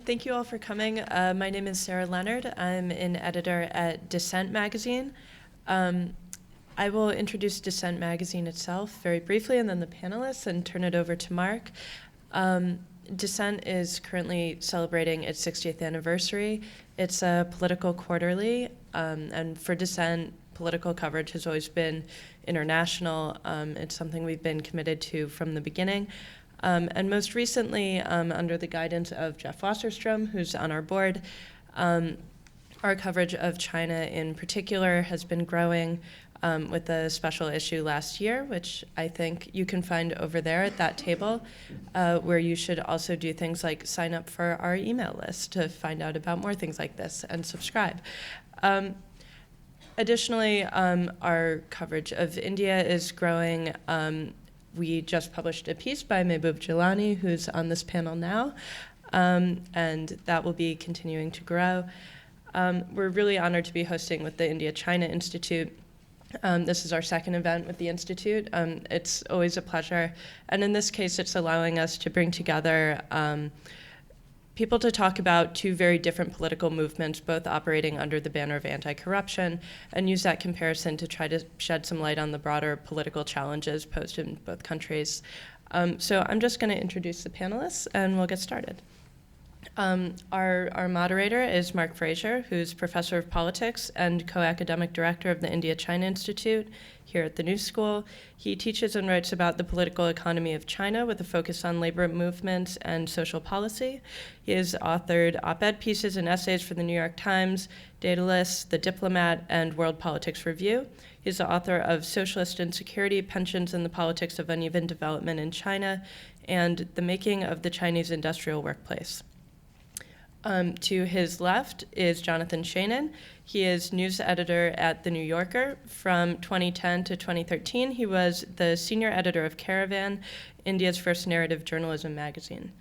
Thank you all for coming. My name is Sarah Leonard. I'm an editor at Dissent Magazine. I will introduce Dissent Magazine itself very briefly and then the panelists and turn it over to Mark. Dissent is currently celebrating its 60th anniversary. It's a political quarterly, and for Dissent, political coverage has always been international. It's something we've been committed to from the beginning. And most recently, under the guidance of Jeff Wasserstrom, who's on our board, our coverage of China in particular has been growing with a special issue last year, which I think you can find over there at that table, where you should also do things like sign up for our email list to find out about more things like this and subscribe. Additionally, our coverage of India is growing. We just published a piece by Mehboob Jeelani, who's on this panel now, and that will be continuing to grow. We're really honored to be hosting with the India-China Institute. This is our second event with the Institute. It's always a pleasure, and in this case, it's allowing us to bring together people to talk about two very different political movements, both operating under the banner of anti-corruption, and use that comparison to try to shed some light on the broader political challenges posed in both countries. So I'm just going to introduce the panelists, and we'll get started. Our moderator is Mark Frazier, who's professor of politics and co-academic director of the India-China Institute here at the New School. He teaches and writes about the political economy of China with a focus on labor movements and social policy. He has authored op-ed pieces and essays for the New York Times, Daedalus, The Diplomat, and World Politics Review. He's the author of Socialist Insecurity, Pensions, and the Politics of Uneven Development in China, and The Making of the Chinese Industrial Workplace. To his left is Jonathan Shainin. He is news editor at The New Yorker. From 2010 to 2013, he was the senior editor of Caravan, India's first narrative journalism magazine.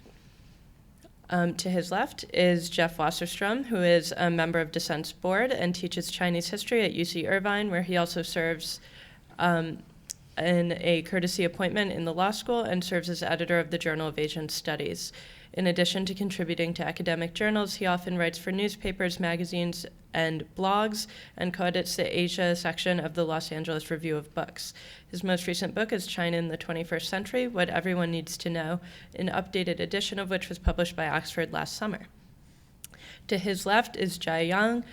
To his left is Jeff Wasserstrom, who is a member of Dissent's board and teaches Chinese history at UC Irvine, where he also serves in a courtesy appointment in the law school and serves as editor of the Journal of Asian Studies. In addition to contributing to academic journals, he often writes for newspapers, magazines, and blogs, and co-edits the Asia section of the Los Angeles Review of Books. His most recent book is China in the 21st Century, What Everyone Needs to Know, an updated edition of which was published by Oxford last summer. To his left is Jai Yang,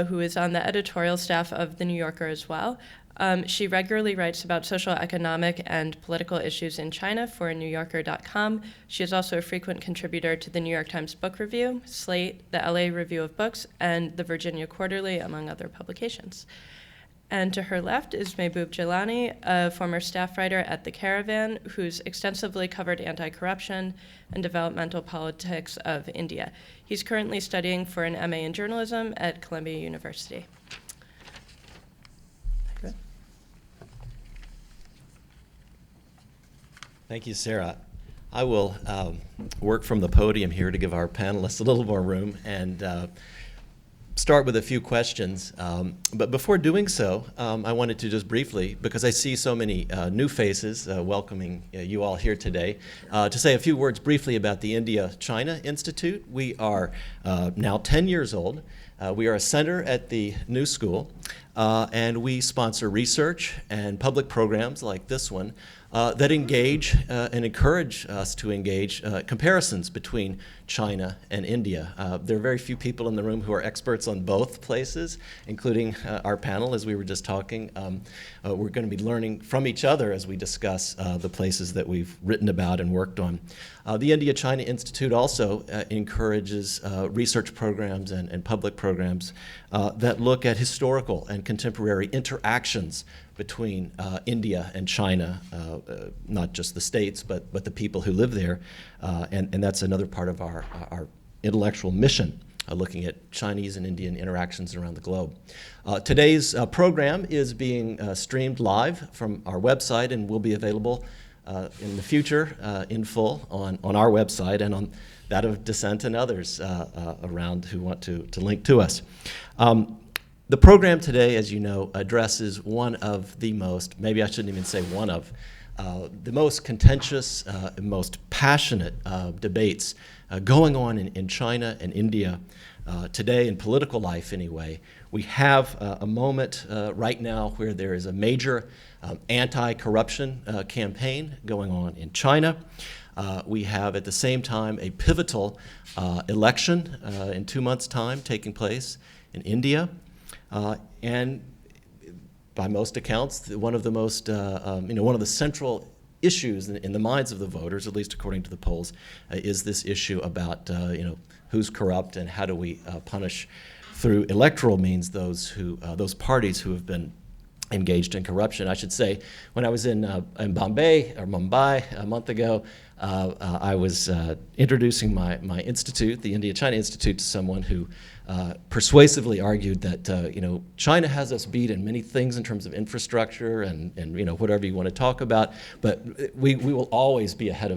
who is on the editorial staff of The New Yorker as well. She regularly writes about social, economic, and political issues in China for NewYorker.com. She is also a frequent contributor to the New York Times Book Review, Slate, the LA Review of Books, and the Virginia Quarterly, among other publications. And to her left is Mehboob Jeelani, a former staff writer at The Caravan, who's extensively covered anti-corruption and developmental politics of India. He's currently studying for an MA in journalism at Columbia University. Thank you, Sarah. I will work from the podium here to give our panelists a little more room and start with a few questions. But before doing so, I wanted to just briefly, because I see so many new faces welcoming you all here today, to say a few words briefly about the India-China Institute. We are now 10 years old. We are a center at the New School, and we sponsor research and public programs like this one that engage and encourage us to engage comparisons between China and India. There are very few people in the room who are experts on both places, including our panel, as we were just talking. We're going to be learning from each other as we discuss the places that we've written about and worked on. The India-China Institute also encourages research programs and public programs that look at historical and contemporary interactions between India and China, not just the states, but the people who live there. And that's another part of our intellectual mission, looking at Chinese and Indian interactions around the globe. Today's program is being streamed live from our website and will be available in the future in full on our website and on that of Dissent and others around who want to link to us. The program today, as you know, addresses one of the most, maybe I shouldn't even say one of, the most contentious, most passionate debates going on in China and India today, in political life anyway. We have a moment right now where there is a major anti-corruption campaign going on in China. We have at the same time a pivotal election in 2 months' time taking place in India. And by most accounts, one of the most, one of the central issues in the minds of the voters, at least according to the polls, is this issue about, who's corrupt and how do we punish through electoral means those parties who have been engaged in corruption. I should say, when I was in Mumbai a month ago, I was introducing my institute, the India-China Institute, to someone who persuasively argued that China has us beat in many things in terms of infrastructure and whatever you want to talk about, but we will always be ahead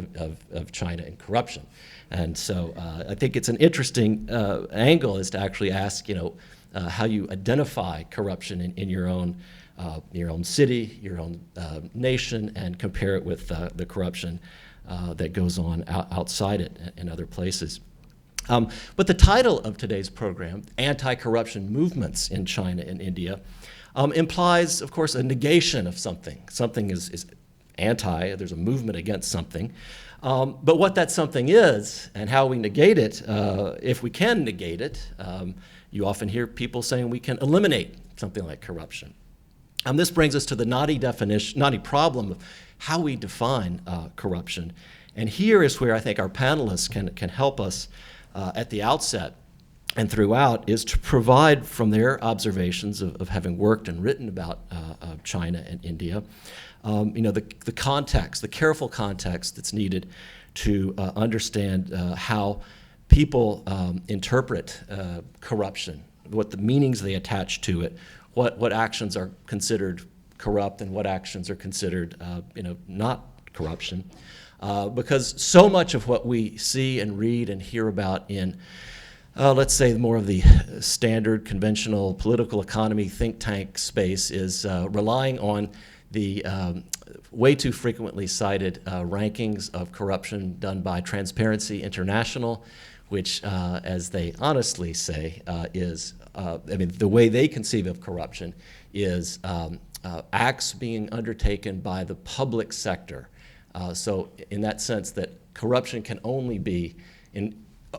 of China in corruption. And so I think it's an interesting angle is to actually ask how you identify corruption in your own city, your own nation, and compare it with the corruption that goes on outside it in other places. But the title of today's program, Anti-Corruption Movements in China and India, implies, of course, a negation of something. Something is anti, there's a movement against something. But what that something is and how we negate it, if we can negate it, you often hear people saying we can eliminate something like corruption. This brings us to the knotty problem of how we define corruption. And here is where I think our panelists can help us at the outset and throughout, is to provide from their observations of having worked and written about China and India, the context, the careful context that's needed to understand how people interpret corruption, what the meanings they attach to it, what actions are considered corrupt and what actions are considered, not corruption. Because so much of what we see and read and hear about in, let's say, more of the standard, conventional political economy think tank space is relying on the way too frequently cited rankings of corruption done by Transparency International, which, as they honestly say, is, the way they conceive of corruption is acts being undertaken by the public sector. So in that sense, that corruption can only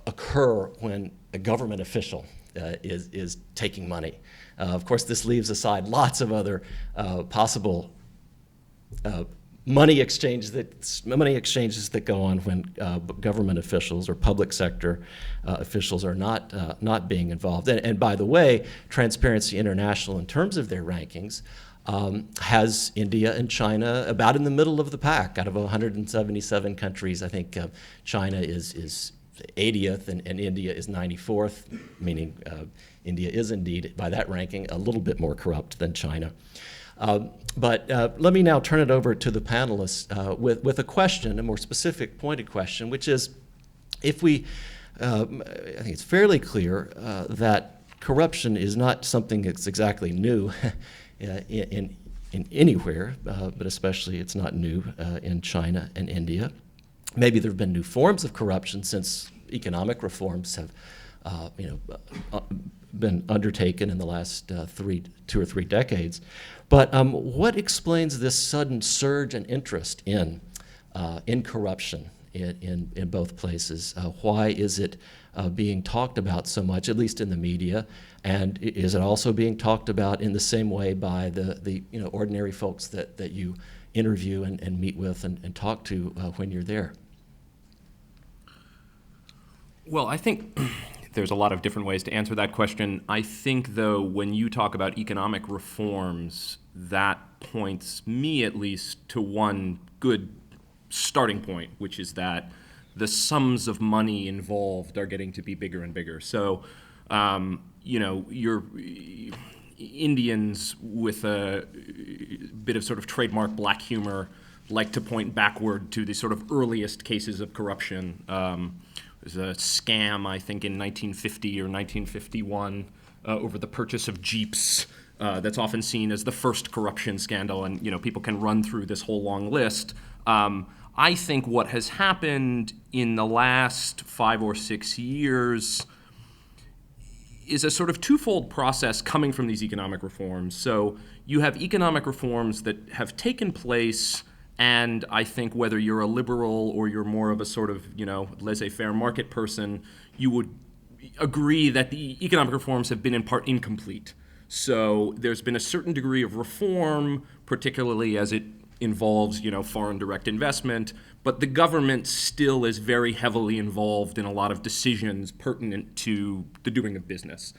occur when a government official is taking money. Of course, this leaves aside lots of other possible money exchanges that go on when government officials or public sector officials are not being involved. And by the way, Transparency International, in terms of their rankings, has India and China about in the middle of the pack. Out of 177 countries, I think China is 80th and India is 94th, meaning India is indeed, by that ranking, a little bit more corrupt than China. But let me now turn it over to the panelists with a question, a more specific, pointed question, which is, if we, I think it's fairly clear that corruption is not something that's exactly new in anywhere, but especially it's not new in China and India. Maybe there have been new forms of corruption since economic reforms have been undertaken in the last 2 or 3 decades. But what explains this sudden surge in interest in corruption in both places? Why is it being talked about so much, at least in the media? And is it also being talked about in the same way by the ordinary folks that you interview and meet with and talk to when you're there? Well, I think there's a lot of different ways to answer that question. I think, though, when you talk about economic reforms, that points me at least to one good starting point, which is that the sums of money involved are getting to be bigger and bigger. So, your Indians with a bit of sort of trademark black humor like to point backward to the sort of earliest cases of corruption. There's a scam, I think, in 1950 or 1951 over the purchase of jeeps that's often seen as the first corruption scandal, and people can run through this whole long list. I think what has happened in the last 5 or 6 years is a sort of twofold process coming from these economic reforms. So you have economic reforms that have taken place, and I think whether you're a liberal or you're more of a sort of, laissez-faire market person, you would agree that the economic reforms have been in part incomplete. So there's been a certain degree of reform, particularly as it involves, foreign direct investment, but the government still is very heavily involved in a lot of decisions pertinent to the doing of business.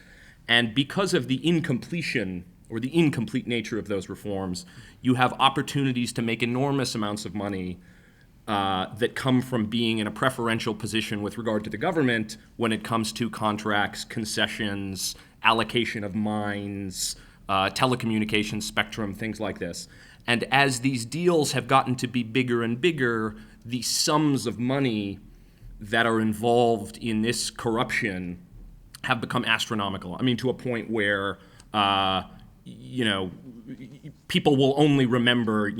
And because of the incompletion or the incomplete nature of those reforms, you have opportunities to make enormous amounts of money that come from being in a preferential position with regard to the government when it comes to contracts, concessions, allocation of mines, telecommunications spectrum, things like this. And as these deals have gotten to be bigger and bigger, the sums of money that are involved in this corruption have become astronomical. I mean, to a point where, people will only remember,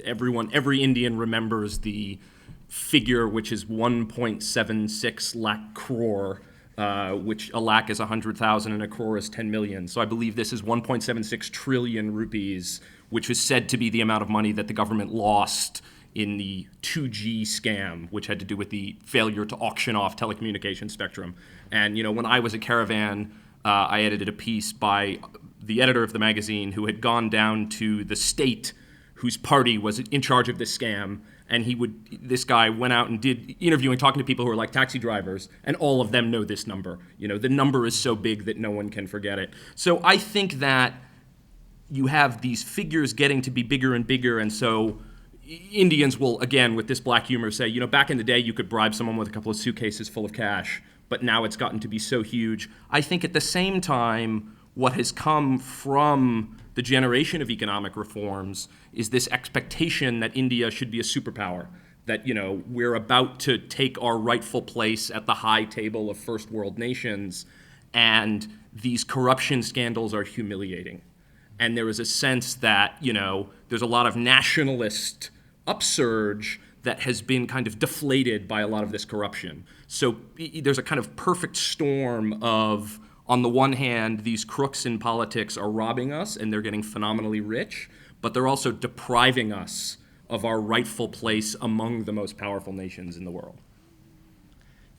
every Indian remembers the figure, which is 1.76 lakh crore, which a lakh is 100,000 and a crore is 10 million. So I believe this is 1.76 trillion rupees, which is said to be the amount of money that the government lost in the 2G scam, which had to do with the failure to auction off telecommunications spectrum. And when I was a Caravan, I edited a piece by the editor of the magazine who had gone down to the state whose party was in charge of this scam, and this guy went out and did interviewing, talking to people who are like taxi drivers, and all of them know this number. The number is so big that no one can forget it. So I think that you have these figures getting to be bigger and bigger, and so Indians will, again, with this black humor, say, back in the day you could bribe someone with a couple of suitcases full of cash, but now it's gotten to be so huge. I think at the same time, what has come from the generation of economic reforms is this expectation that India should be a superpower, that, we're about to take our rightful place at the high table of first world nations, and these corruption scandals are humiliating. And there is a sense that, there's a lot of nationalist upsurge that has been kind of deflated by a lot of this corruption. So there's a kind of perfect storm of, on the one hand, these crooks in politics are robbing us and they're getting phenomenally rich, but they're also depriving us of our rightful place among the most powerful nations in the world.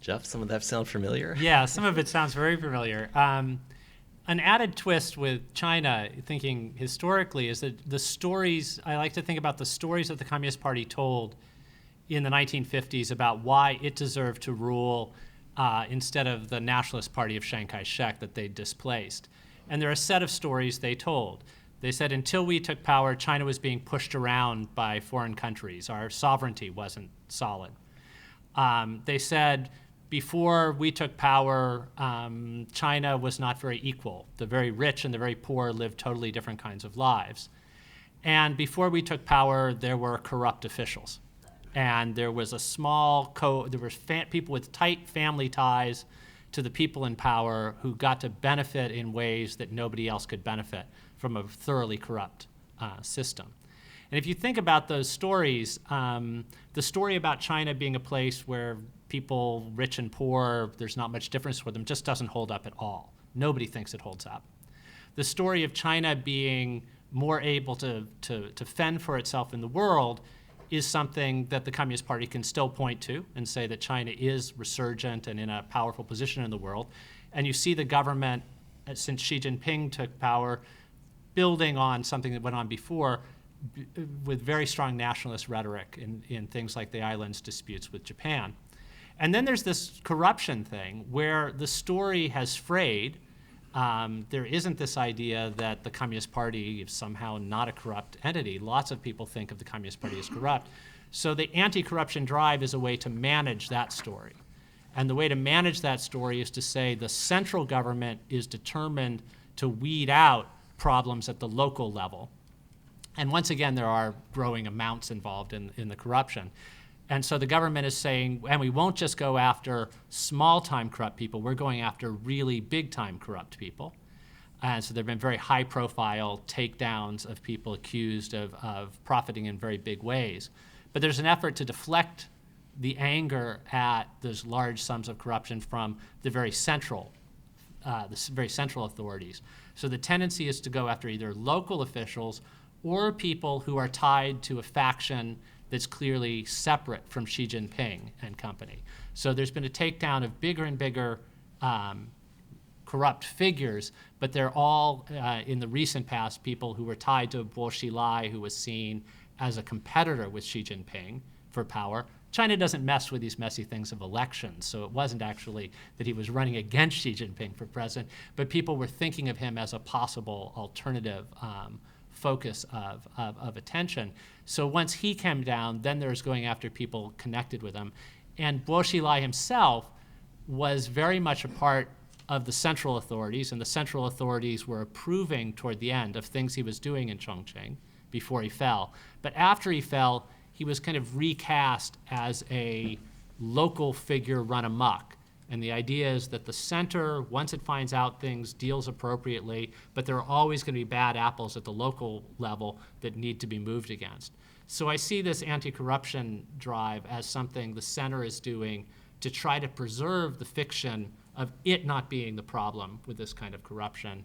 Jeff, some of that sound familiar? Yeah, some of it sounds very familiar. An added twist with China, thinking historically, is that the stories, I like to think about the stories that the Communist Party told in the 1950s about why it deserved to rule instead of the Nationalist Party of Chiang Kai-shek that they displaced. And there are a set of stories they told. They said until we took power, China was being pushed around by foreign countries. Our sovereignty wasn't solid. They said before we took power, China was not very equal. The very rich and the very poor lived totally different kinds of lives. And before we took power, there were corrupt officials. And there was a small there were people with tight family ties to the people in power who got to benefit in ways that nobody else could benefit from a thoroughly corrupt system. And if you think about those stories, the story about China being a place where people, rich and poor, there's not much difference for them, just doesn't hold up at all. Nobody thinks it holds up. The story of China being more able to fend for itself in the world is something that the Communist Party can still point to and say that China is resurgent and in a powerful position in the world. And you see the government, since Xi Jinping took power, building on something that went on before with very strong nationalist rhetoric in things like the islands disputes with Japan. And then there's this corruption thing where the story has frayed. There isn't this idea that the Communist Party is somehow not a corrupt entity. Lots of people think of the Communist Party as corrupt. So the anti-corruption drive is a way to manage that story. And the way to manage that story is to say the central government is determined to weed out problems at the local level. And once again, there are growing amounts involved in the corruption. And so the government is saying, and we won't just go after small-time corrupt people, we're going after really big-time corrupt people. And so there have been very high-profile takedowns of people accused of profiting in very big ways. But there's an effort to deflect the anger at those large sums of corruption from the very central authorities. So the tendency is to go after either local officials or people who are tied to a faction that's clearly separate from Xi Jinping and company. So there's been a takedown of bigger and bigger corrupt figures, but they're all, in the recent past, people who were tied to Bo Xilai, who was seen as a competitor with Xi Jinping for power. China doesn't mess with these messy things of elections, so it wasn't actually that he was running against Xi Jinping for president, but people were thinking of him as a possible alternative focus of attention. So once he came down, then there's going after people connected with him. And Bo Xilai himself was very much a part of the central authorities, and the central authorities were approving toward the end of things he was doing in Chongqing before he fell. But after he fell, he was kind of recast as a local figure run amok. And the idea is that the center, once it finds out things, deals appropriately, but there are always going to be bad apples at the local level that need to be moved against. So I see this anti-corruption drive as something the center is doing to try to preserve the fiction of it not being the problem with this kind of corruption.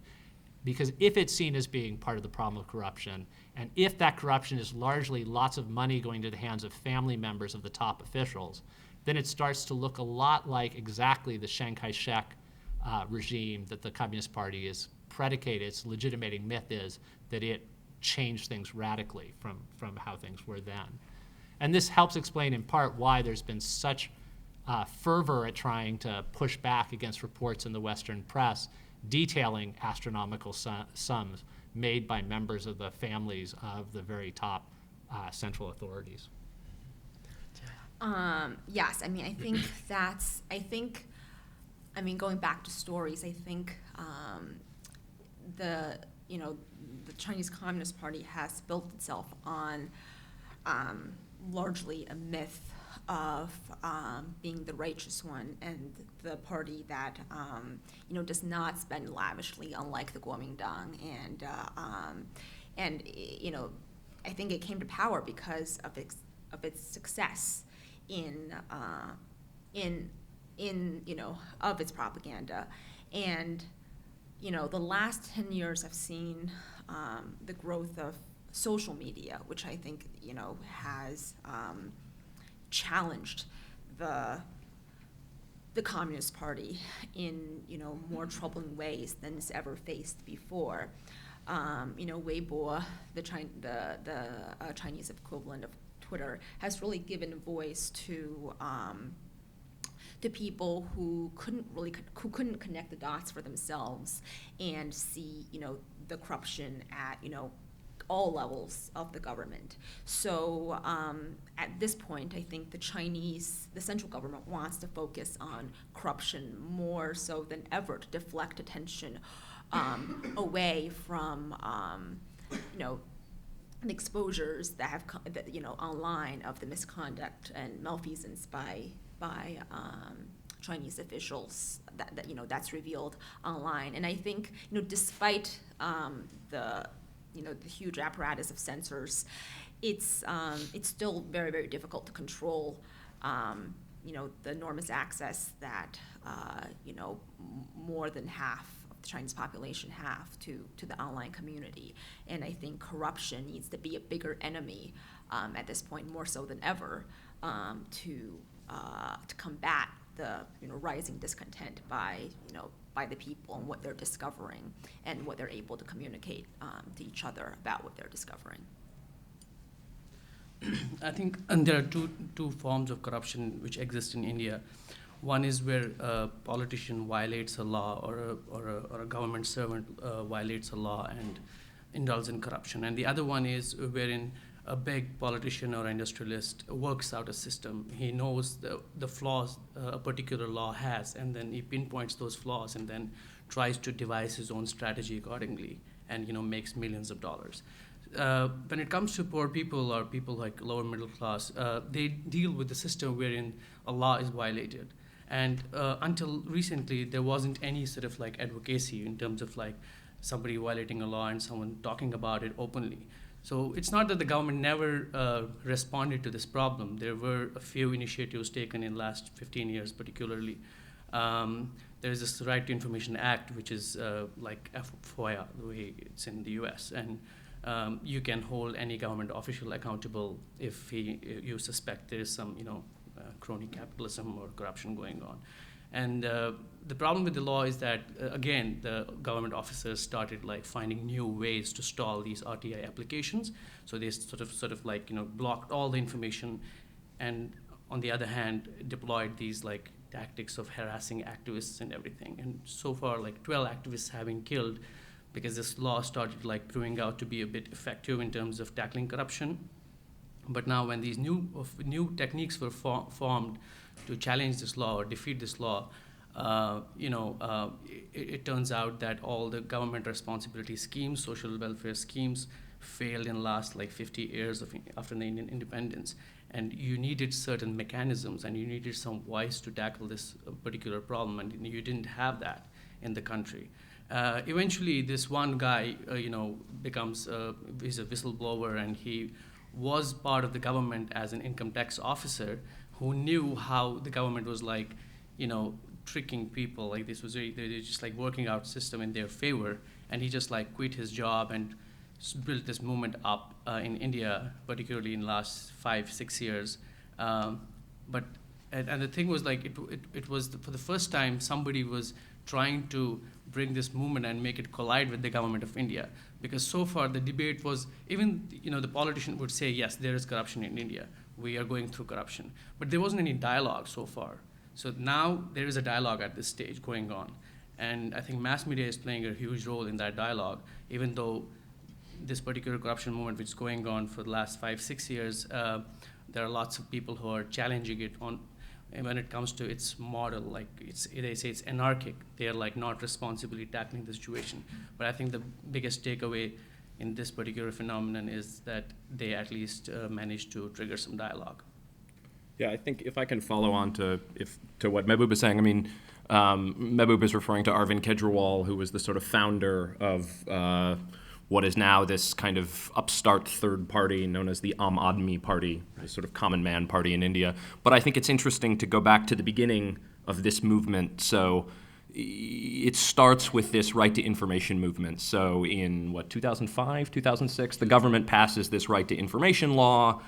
Because if it's seen as being part of the problem of corruption, and if that corruption is largely lots of money going to the hands of family members of the top officials, then it starts to look a lot like exactly the Chiang Kai-shek regime that the Communist Party is predicated. Its legitimating myth is that it changed things radically from how things were then. And this helps explain in part why there's been such fervor at trying to push back against reports in the Western press detailing astronomical sums made by members of the families of the very top central authorities. Yes, I mean, I mean, going back to stories, I think the Chinese Communist Party has built itself on largely a myth of being the righteous one and the party that does not spend lavishly, unlike the Kuomintang, and I think it came to power because of its success in of its propaganda. And the last 10 years have seen the growth of social media, which I think has challenged the Communist Party in more troubling ways than it's ever faced before. Weibo, the Chinese equivalent of Twitter, has really given voice to people who couldn't connect the dots for themselves and see the corruption at all levels of the government. So at this point, I think the central government wants to focus on corruption more so than ever to deflect attention away from the exposures that have online of the misconduct and malfeasance by Chinese officials that's revealed online. And I think despite the huge apparatus of censors, it's still very, very difficult to control the enormous access that more than half of the Chinese population have to the online community. And I think corruption needs to be a bigger enemy at this point, more so than ever, to combat the rising discontent by the people and what they're discovering and what they're able to communicate to each other about what they're discovering. I think there are two forms of corruption which exist in India. One is where a politician violates a law or a government servant violates a law and indulges in corruption. And the other one is wherein a big politician or industrialist works out a system. He knows the flaws a particular law has, and then he pinpoints those flaws and then tries to devise his own strategy accordingly and makes millions of dollars. When it comes to poor people or people like lower middle class, they deal with the system wherein a law is violated. And until recently, there wasn't any sort of advocacy in terms of somebody violating a law and someone talking about it openly. So it's not that the government never responded to this problem. There were a few initiatives taken in the last 15 years particularly. There's this Right to Information Act, which is like FOIA, the way it's in the US. And you can hold any government official accountable if you suspect there is some crony capitalism or corruption going on. And the problem with the law is that, again, the government officers started like finding new ways to stall these RTI applications. So they sort of like, blocked all the information, and on the other hand, deployed these like tactics of harassing activists and everything. And so far, like 12 activists have been killed because this law started like proving out to be a bit effective in terms of tackling corruption. But now when these new techniques were formed to challenge this law or defeat this law, it turns out that all the government responsibility schemes, social welfare schemes, failed in the last like 50 years after the Indian independence. And you needed certain mechanisms, and you needed some voice to tackle this particular problem, and you didn't have that in the country. Eventually, this one guy, becomes he's a whistleblower, and he was part of the government as an income tax officer who knew how the government was like, tricking people. Like this was they're just like working out system in their favor, and he just like quit his job and built this movement up in India, particularly in the last 5-6 years. But the thing was like it was for the first time somebody was trying to bring this movement and make it collide with the government of India. Because so far the debate was, even the politician would say, yes, there is corruption in India. We are going through corruption. But there wasn't any dialogue so far. So now there is a dialogue at this stage going on. And I think mass media is playing a huge role in that dialogue, even though this particular corruption movement, which is going on for the last 5-6 years, there are lots of people who are challenging it on. And when it comes to its model, like they say it's anarchic. They are like not responsibly tackling the situation. But I think the biggest takeaway in this particular phenomenon is that they at least managed to trigger some dialogue. Yeah, I think if I can follow on to what Mehboob is saying, I mean, Mehboob is referring to Arvind Kejriwal, who was the sort of founder of what is now this kind of upstart third party known as the Aam Aadmi Party, the sort of common man party in India. But I think it's interesting to go back to the beginning of this movement. So it starts with this right to information movement. So in 2005, 2006, the government passes this right to information law,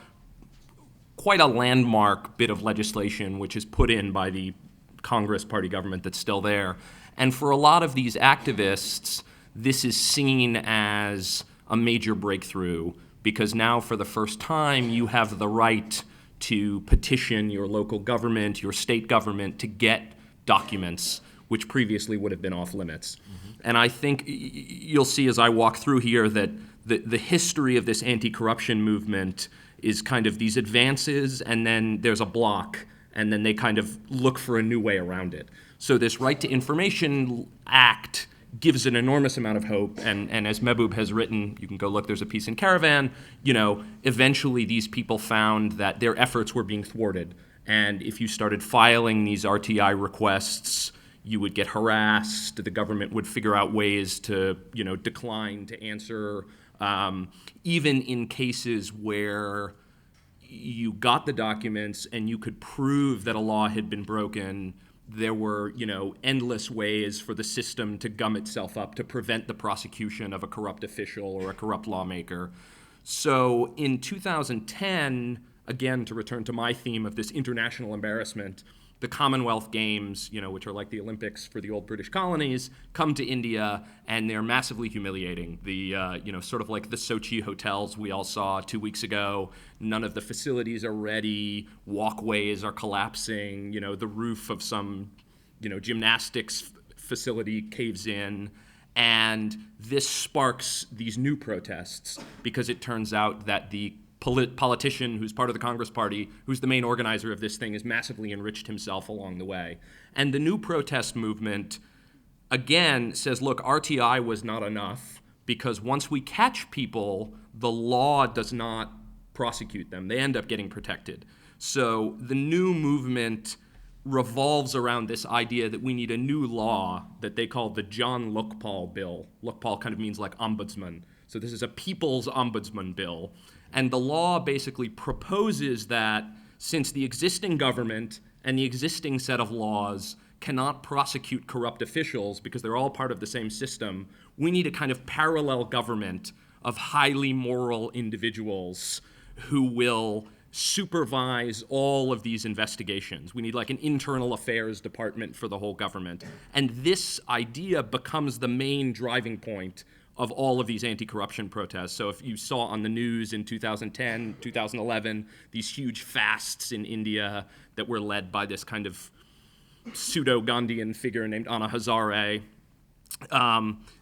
quite a landmark bit of legislation which is put in by the Congress party government that's still there. And for a lot of these activists, this is seen as a major breakthrough because now for the first time you have the right to petition your local government, your state government to get documents which previously would have been off limits. Mm-hmm. And I think you'll see as I walk through here that the history of this anti-corruption movement is kind of these advances, and then there's a block, and then they kind of look for a new way around it. So this Right to Information Act gives an enormous amount of hope, and as Mehboob has written, you can go look, there's a piece in Caravan, eventually these people found that their efforts were being thwarted. And if you started filing these RTI requests, you would get harassed, the government would figure out ways to, decline to answer, even in cases where you got the documents and you could prove that a law had been broken, there were, endless ways for the system to gum itself up to prevent the prosecution of a corrupt official or a corrupt lawmaker. So in 2010, again, to return to my theme of this international embarrassment, the Commonwealth Games, which are like the Olympics for the old British colonies, come to India, and they're massively humiliating. The, sort of like the Sochi hotels we all saw 2 weeks ago, none of the facilities are ready, walkways are collapsing, the roof of some, gymnastics facility caves in, and this sparks these new protests because it turns out that the politician who's part of the Congress Party, who's the main organizer of this thing, has massively enriched himself along the way. And the new protest movement, again, says, look, RTI was not enough because once we catch people, the law does not prosecute them. They end up getting protected. So the new movement revolves around this idea that we need a new law that they call the John Lokpal bill. Lokpal kind of means like ombudsman. So this is a people's ombudsman bill. And the law basically proposes that since the existing government and the existing set of laws cannot prosecute corrupt officials because they're all part of the same system, we need a kind of parallel government of highly moral individuals who will supervise all of these investigations. We need like an internal affairs department for the whole government. And this idea becomes the main driving point of all of these anti-corruption protests. So if you saw on the news in 2010, 2011, these huge fasts in India that were led by this kind of pseudo-Gandhian figure named Anna Hazare,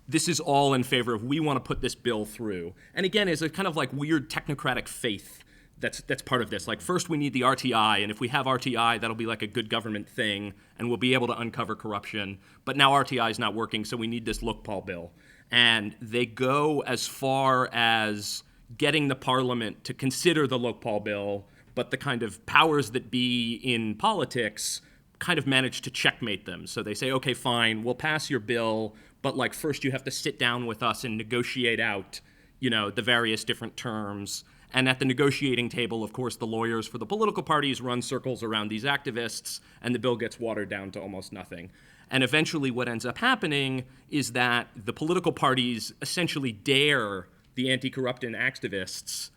this is all in favor of, we want to put this bill through. And again, it's a kind of like weird technocratic faith that's part of this. Like, first we need the RTI, and if we have RTI, that'll be like a good government thing, and we'll be able to uncover corruption. But now RTI is not working, so we need this Lokpal bill. And they go as far as getting the parliament to consider the Lokpal bill, but the kind of powers that be in politics kind of manage to checkmate them. So they say, okay, fine, we'll pass your bill, but like first you have to sit down with us and negotiate out, the various different terms. And at the negotiating table, of course, the lawyers for the political parties run circles around these activists, and the bill gets watered down to almost nothing. And eventually what ends up happening is that the political parties essentially dare the anti-corruption activists,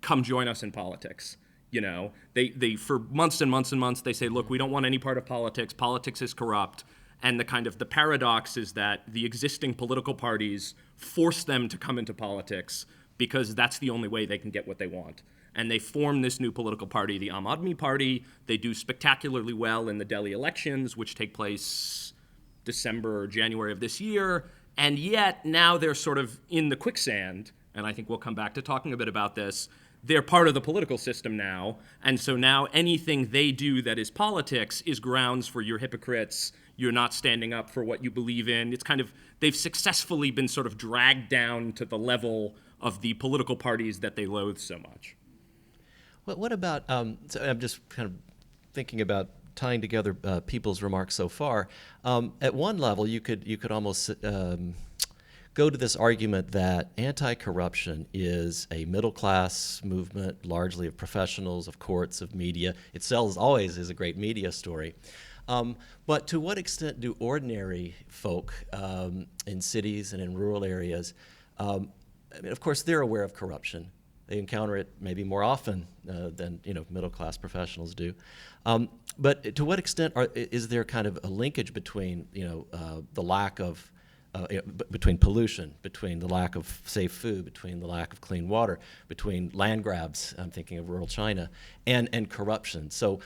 come join us in politics. They for months and months and months, they say, look, we don't want any part of politics. Politics is corrupt. And the paradox is that the existing political parties force them to come into politics because that's the only way they can get what they want. And they form this new political party, the Aam Aadmi Party. They do spectacularly well in the Delhi elections, which take place December or January of this year. And yet now they're sort of in the quicksand, and I think we'll come back to talking a bit about this. They're part of the political system now, and so now anything they do that is politics is grounds for you're hypocrites, you're not standing up for what you believe in. It's kind of, they've successfully been sort of dragged down to the level of the political parties that they loathe so much. What about, so I'm just kind of thinking about tying together people's remarks so far. At one level, you could almost go to this argument that anti-corruption is a middle-class movement, largely of professionals, of courts, of media. It sells always as a great media story. But to what extent do ordinary folk in cities and in rural areas, of course, they're aware of corruption. They encounter it maybe more often than middle-class professionals do. But to what extent is there kind of a linkage between the lack of between pollution, between the lack of safe food, between the lack of clean water, between land grabs, I'm thinking of rural China, and corruption? So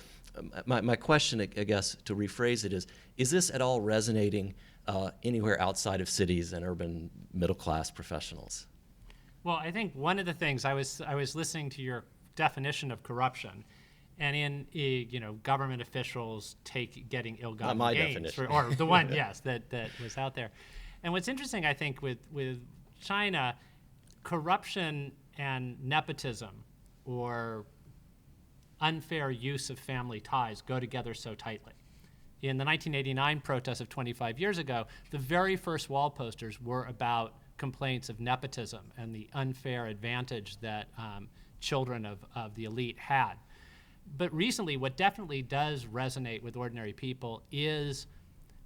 my question, I guess, to rephrase it is this at all resonating anywhere outside of cities and urban middle-class professionals? Well, I think one of the things, I was listening to your definition of corruption, and in government officials getting ill-gotten Not my gains, definition. or the one, yes, that was out there. And what's interesting, I think, with China, corruption and nepotism or unfair use of family ties go together so tightly. In the 1989 protests of 25 years ago, the very first wall posters were about complaints of nepotism and the unfair advantage that children of the elite had. But recently, what definitely does resonate with ordinary people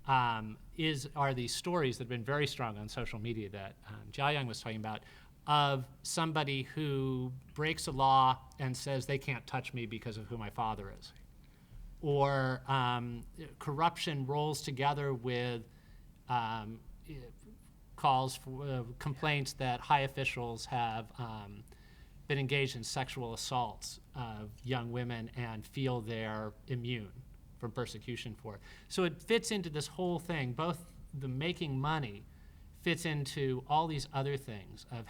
are these stories that have been very strong on social media that Jiayang was talking about, of somebody who breaks a law and says they can't touch me because of who my father is. Or corruption rolls together with calls for complaints that high officials have been engaged in sexual assaults of young women and feel they're immune from persecution for it. So it fits into this whole thing. Both the making money fits into all these other things of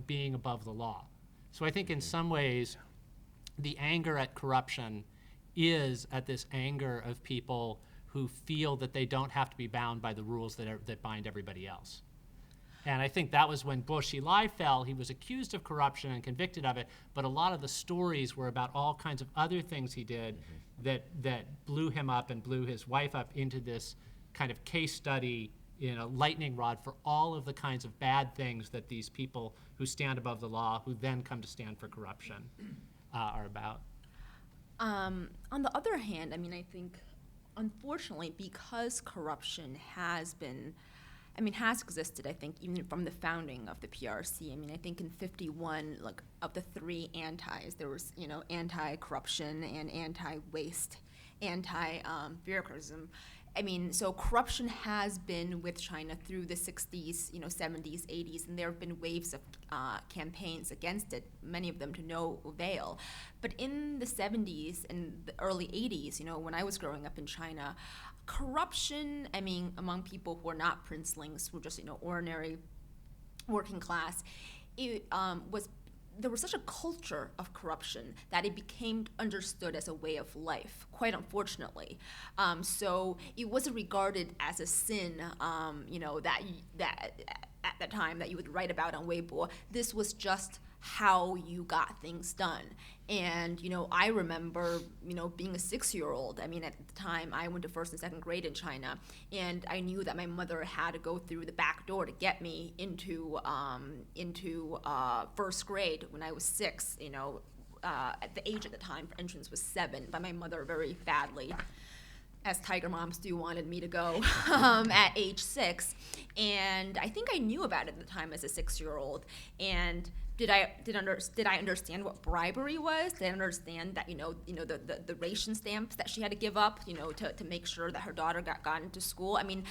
being above the law. So I think in some ways, the anger at corruption is at this anger of people who feel that they don't have to be bound by the rules that bind everybody else. And I think that was when Bo-Xilai fell. He was accused of corruption and convicted of it, but a lot of the stories were about all kinds of other things he did that blew him up and blew his wife up into this kind of case study, lightning rod for all of the kinds of bad things that these people who stand above the law, who then come to stand for corruption, are about. On the other hand, I mean, I think, unfortunately, because corruption has existed, I think, even from the founding of the PRC. I mean, I think in 51, like, of the three antis, there was, anti-corruption and anti-waste, anti-bureaucratism. I mean, so corruption has been with China through the 60s, 70s, 80s, and there have been waves of campaigns against it, many of them to no avail. But in the 70s and the early 80s, when I was growing up in China, corruption, I mean, among people who are not princelings, who are just, ordinary working class, there was such a culture of corruption that it became understood as a way of life, quite unfortunately. So it wasn't regarded as a sin, that at the time that you would write about on Weibo. This was just how you got things done. And, I remember, being a 6-year-old. I mean, at the time, I went to 1st and 2nd grade in China, and I knew that my mother had to go through the back door to get me into 1st grade when I was 6, at the age at the time for entrance was 7, but my mother very badly, as tiger moms do, wanted me to go at age 6. And I think I knew about it at the time as a 6-year-old. And did I understand what bribery was? Did I understand that the ration stamps that she had to give up to make sure that her daughter got into school? I mean,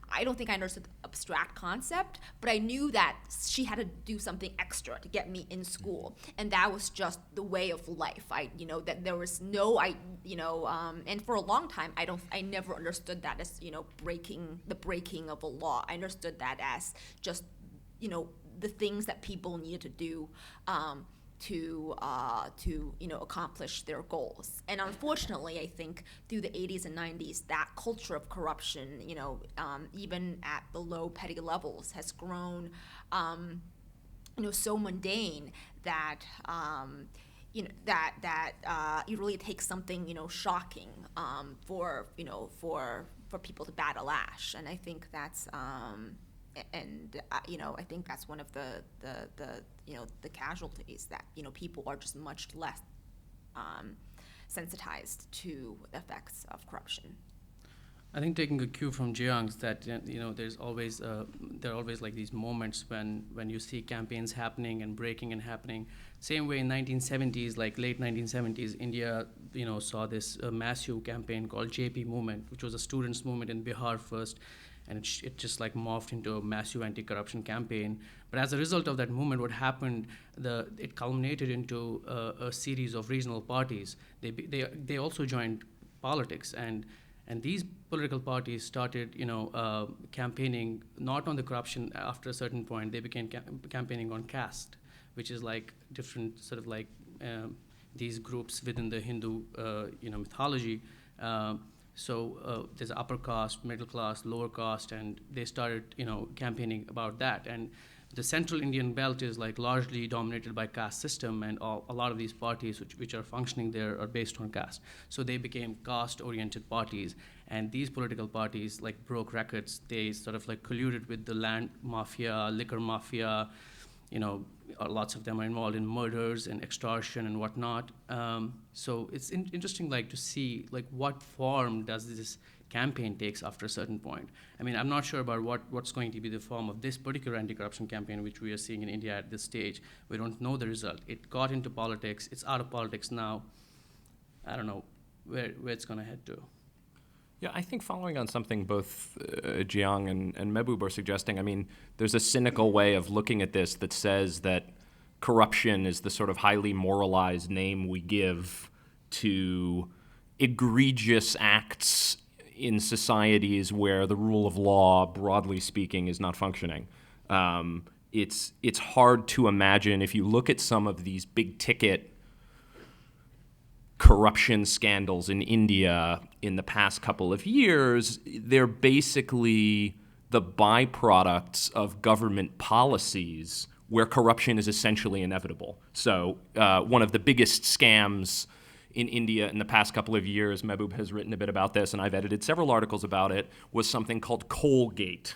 I don't think I understood the abstract concept, but I knew that she had to do something extra to get me in school, and that was just the way of life. That there was no and for a long time I never understood that as breaking of a law. I understood that as just the things that people needed to do to accomplish their goals. And unfortunately, I think through the 80s and 90s, that culture of corruption, even at below petty levels, has grown, so mundane that it really takes something shocking for people to bat a lash. And I think that's. I think that's one of the casualties, that people are just much less sensitized to the effects of corruption. I think taking a cue from Jiang's that there are always like these moments when you see campaigns happening and breaking and happening. Same way in 1970s, like late 1970s, India saw this massive campaign called JP movement, which was a students' movement in Bihar first. And it just like morphed into a massive anti-corruption campaign. But as a result of that movement, what happened, it culminated into a series of regional parties. They also joined politics, and these political parties started campaigning not on the corruption. After a certain point, they began campaigning on caste, which is like different sort of like these groups within the Hindu mythology. So there's upper caste, middle class, lower caste, and they started, campaigning about that. And the central Indian belt is like largely dominated by caste system, and a lot of these parties which are functioning there are based on caste. So they became caste-oriented parties, and these political parties like broke records. They sort of like colluded with the land mafia, liquor mafia. Lots of them are involved in murders and extortion and whatnot. So it's interesting, like, to see like what form does this campaign takes after a certain point. I mean, I'm not sure about what's going to be the form of this particular anti-corruption campaign, which we are seeing in India at this stage. We don't know the result. It got into politics. It's out of politics now. I don't know where it's going to head to. Yeah, I think following on something both Jiang and Mehboob are suggesting, I mean, there's a cynical way of looking at this that says that corruption is the sort of highly moralized name we give to egregious acts in societies where the rule of law, broadly speaking, is not functioning. It's hard to imagine, if you look at some of these big-ticket corruption scandals in India in the past couple of years, they're basically the byproducts of government policies where corruption is essentially inevitable. So one of the biggest scams in India in the past couple of years, Mehboob has written a bit about this, and I've edited several articles about it, was something called Coalgate.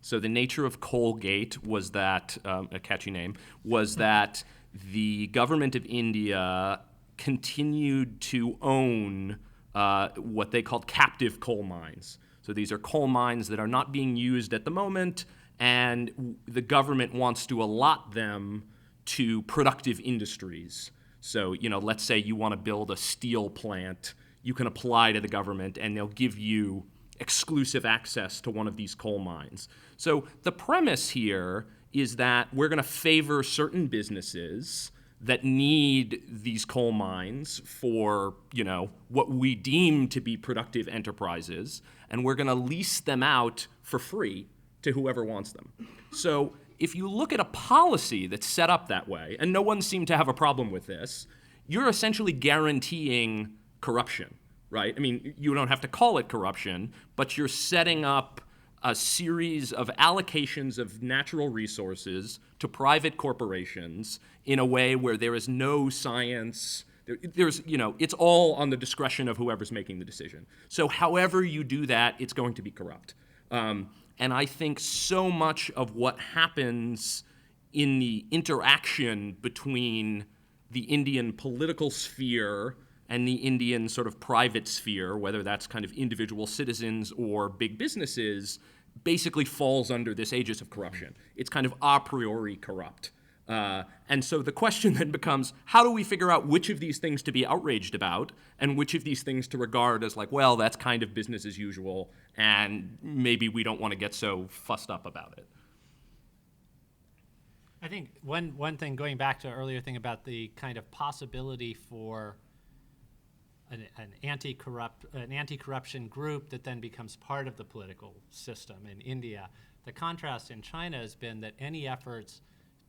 So the nature of Coalgate was that, a catchy name, was that the government of India continued to own what they called captive coal mines. So these are coal mines that are not being used at the moment, and the government wants to allot them to productive industries. So, let's say you want to build a steel plant, you can apply to the government and they'll give you exclusive access to one of these coal mines. So the premise here is that we're going to favor certain businesses that need these coal mines for, what we deem to be productive enterprises, and we're going to lease them out for free to whoever wants them. So if you look at a policy that's set up that way, and no one seemed to have a problem with this, you're essentially guaranteeing corruption, right? I mean, you don't have to call it corruption, but you're setting up a series of allocations of natural resources to private corporations in a way where there is no science. It's all on the discretion of whoever's making the decision. So however you do that, it's going to be corrupt. And I think so much of what happens in the interaction between the Indian political sphere and the Indian sort of private sphere, whether that's kind of individual citizens or big businesses, basically falls under this aegis of corruption. It's kind of a priori corrupt. And so the question then becomes, how do we figure out which of these things to be outraged about and which of these things to regard as like, well, that's kind of business as usual, and maybe we don't want to get so fussed up about it? I think one thing, going back to an earlier thing about the kind of possibility for an anti-corruption group that then becomes part of the political system in India, the contrast in China has been that any efforts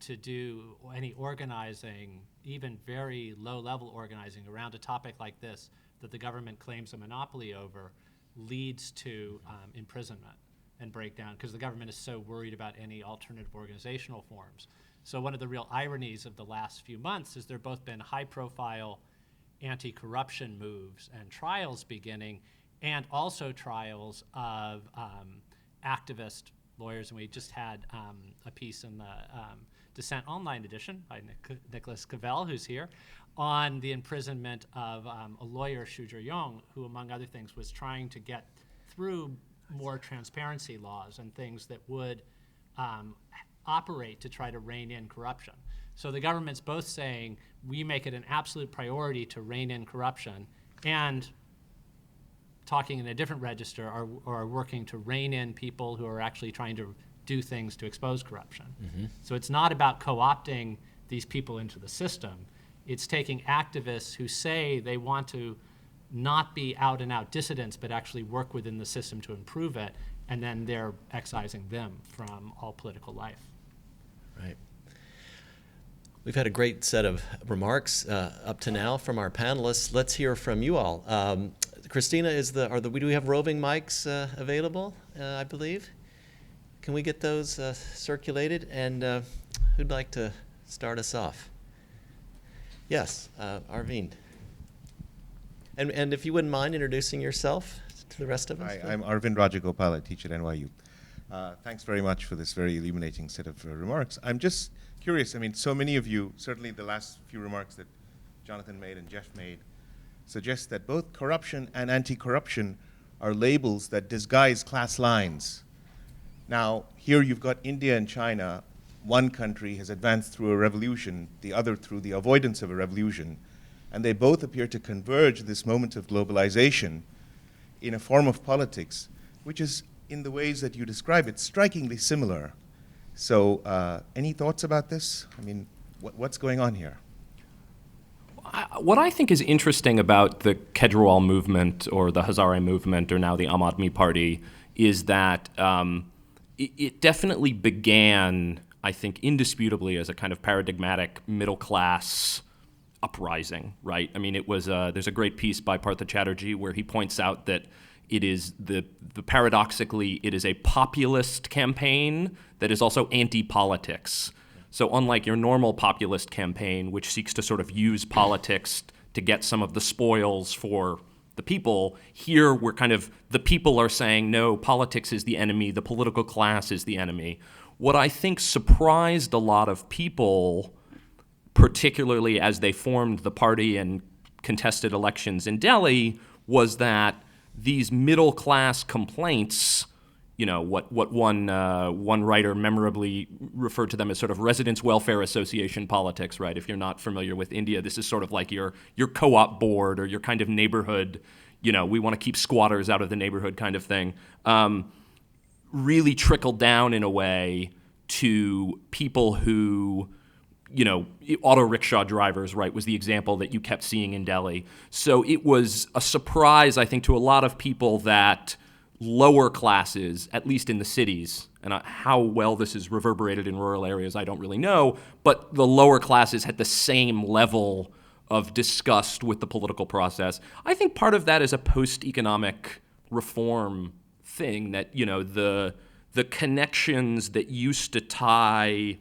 to do any organizing, even very low-level organizing around a topic like this that the government claims a monopoly over leads to imprisonment and breakdown, because the government is so worried about any alternative organizational forms. So one of the real ironies of the last few months is there have both been high-profile anti-corruption moves and trials beginning, and also trials of activist lawyers. And we just had a piece in the Dissent Online edition by Nicholas Cavell, who's here, on the imprisonment of a lawyer, Xu Zhiyong, who, among other things, was trying to get through more transparency laws and things that would operate to try to rein in corruption. So the government's both saying we make it an absolute priority to rein in corruption, and talking in a different register are working to rein in people who are actually trying to do things to expose corruption. Mm-hmm. So it's not about co-opting these people into the system. It's taking activists who say they want to not be out-and-out dissidents, but actually work within the system to improve it, and then they're excising them from all political life. Right. We've had a great set of remarks up to now from our panelists. Let's hear from you all. Christina, do we have roving mics available, I believe? Can we get those circulated? And who'd like to start us off? Yes, Arvind. And if you wouldn't mind introducing yourself to the rest of us. Hi, I'm Arvind Rajagopal. I teach at NYU. Thanks very much for this very illuminating set of remarks. I'm just curious. I mean, so many of you, certainly the last few remarks that Jonathan made and Jeff made, suggest that both corruption and anti-corruption are labels that disguise class lines. Now, here you've got India and China. One country has advanced through a revolution, the other through the avoidance of a revolution, and they both appear to converge this moment of globalization in a form of politics, which is, in the ways that you describe it, strikingly similar. So any thoughts about this? I mean, what's going on here? What I think is interesting about the Kejriwal movement or the Hazare movement or now the Aam Aadmi Party is that it definitely began, I think, indisputably as a kind of paradigmatic middle-class uprising, right? I mean, it was there's a great piece by Partha Chatterjee where he points out that It is paradoxically, it is a populist campaign that is also anti-politics. So unlike your normal populist campaign, which seeks to sort of use politics to get some of the spoils for the people, here we're the people are saying, no, politics is the enemy, the political class is the enemy. What I think surprised a lot of people, particularly as they formed the party and contested elections in Delhi, was that these middle-class complaints, what one writer memorably referred to them as sort of residents' welfare association politics, right? If you're not familiar with India, this is sort of like your co-op board or your kind of neighborhood, we want to keep squatters out of the neighborhood kind of thing, really trickled down in a way to people who, auto rickshaw drivers, right, was the example that you kept seeing in Delhi. So it was a surprise, I think, to a lot of people that lower classes, at least in the cities, and how well this is reverberated in rural areas, I don't really know, but the lower classes had the same level of disgust with the political process. I think part of that is a post-economic reform thing, that, the connections that used to tie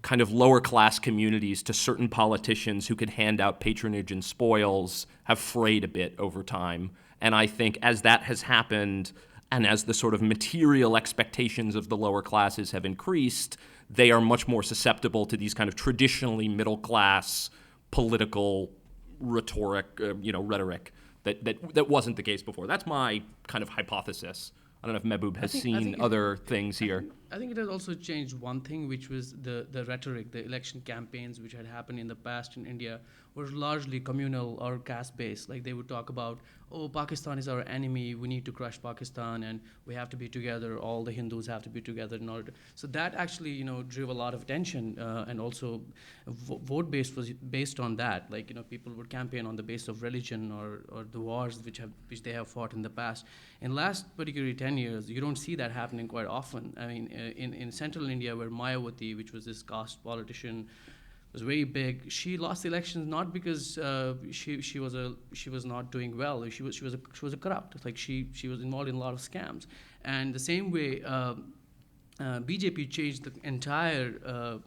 kind of lower class communities to certain politicians who could hand out patronage and spoils have frayed a bit over time. And I think as that has happened, and as the sort of material expectations of the lower classes have increased, they are much more susceptible to these kind of traditionally middle class political rhetoric, rhetoric that wasn't the case before. That's my kind of hypothesis. I don't know if Mehboob has seen other things here. I think it has also changed one thing, which was the rhetoric. The election campaigns which had happened in the past in India were largely communal or caste-based. Like they would talk about, oh, Pakistan is our enemy, we need to crush Pakistan, and we have to be together, all the Hindus have to be together in order to. So that actually, drove a lot of attention, and also vote-based was based on that. Like, people would campaign on the basis of religion or the wars which they have fought in the past. In last particularly 10 years, you don't see that happening quite often. I mean, in central India, where Mayawati, which was this caste politician, was very big. She lost the elections not because she was not doing well. She was a corrupt. Like she was involved in a lot of scams. And the same way, BJP changed the entire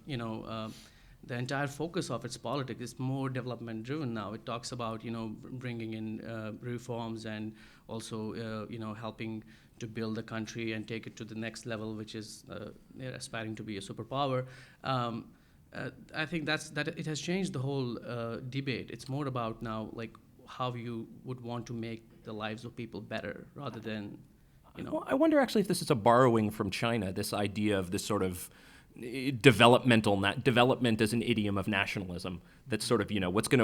the entire focus of its politics. It's more development driven now. It talks about bringing in reforms and also helping to build the country and take it to the next level, which is they're aspiring to be a superpower. I think that it has changed the whole debate. It's more about now, like, how you would want to make the lives of people better rather than, Well, I wonder actually if this is a borrowing from China, this idea of this sort of development as an idiom of nationalism. That's sort of,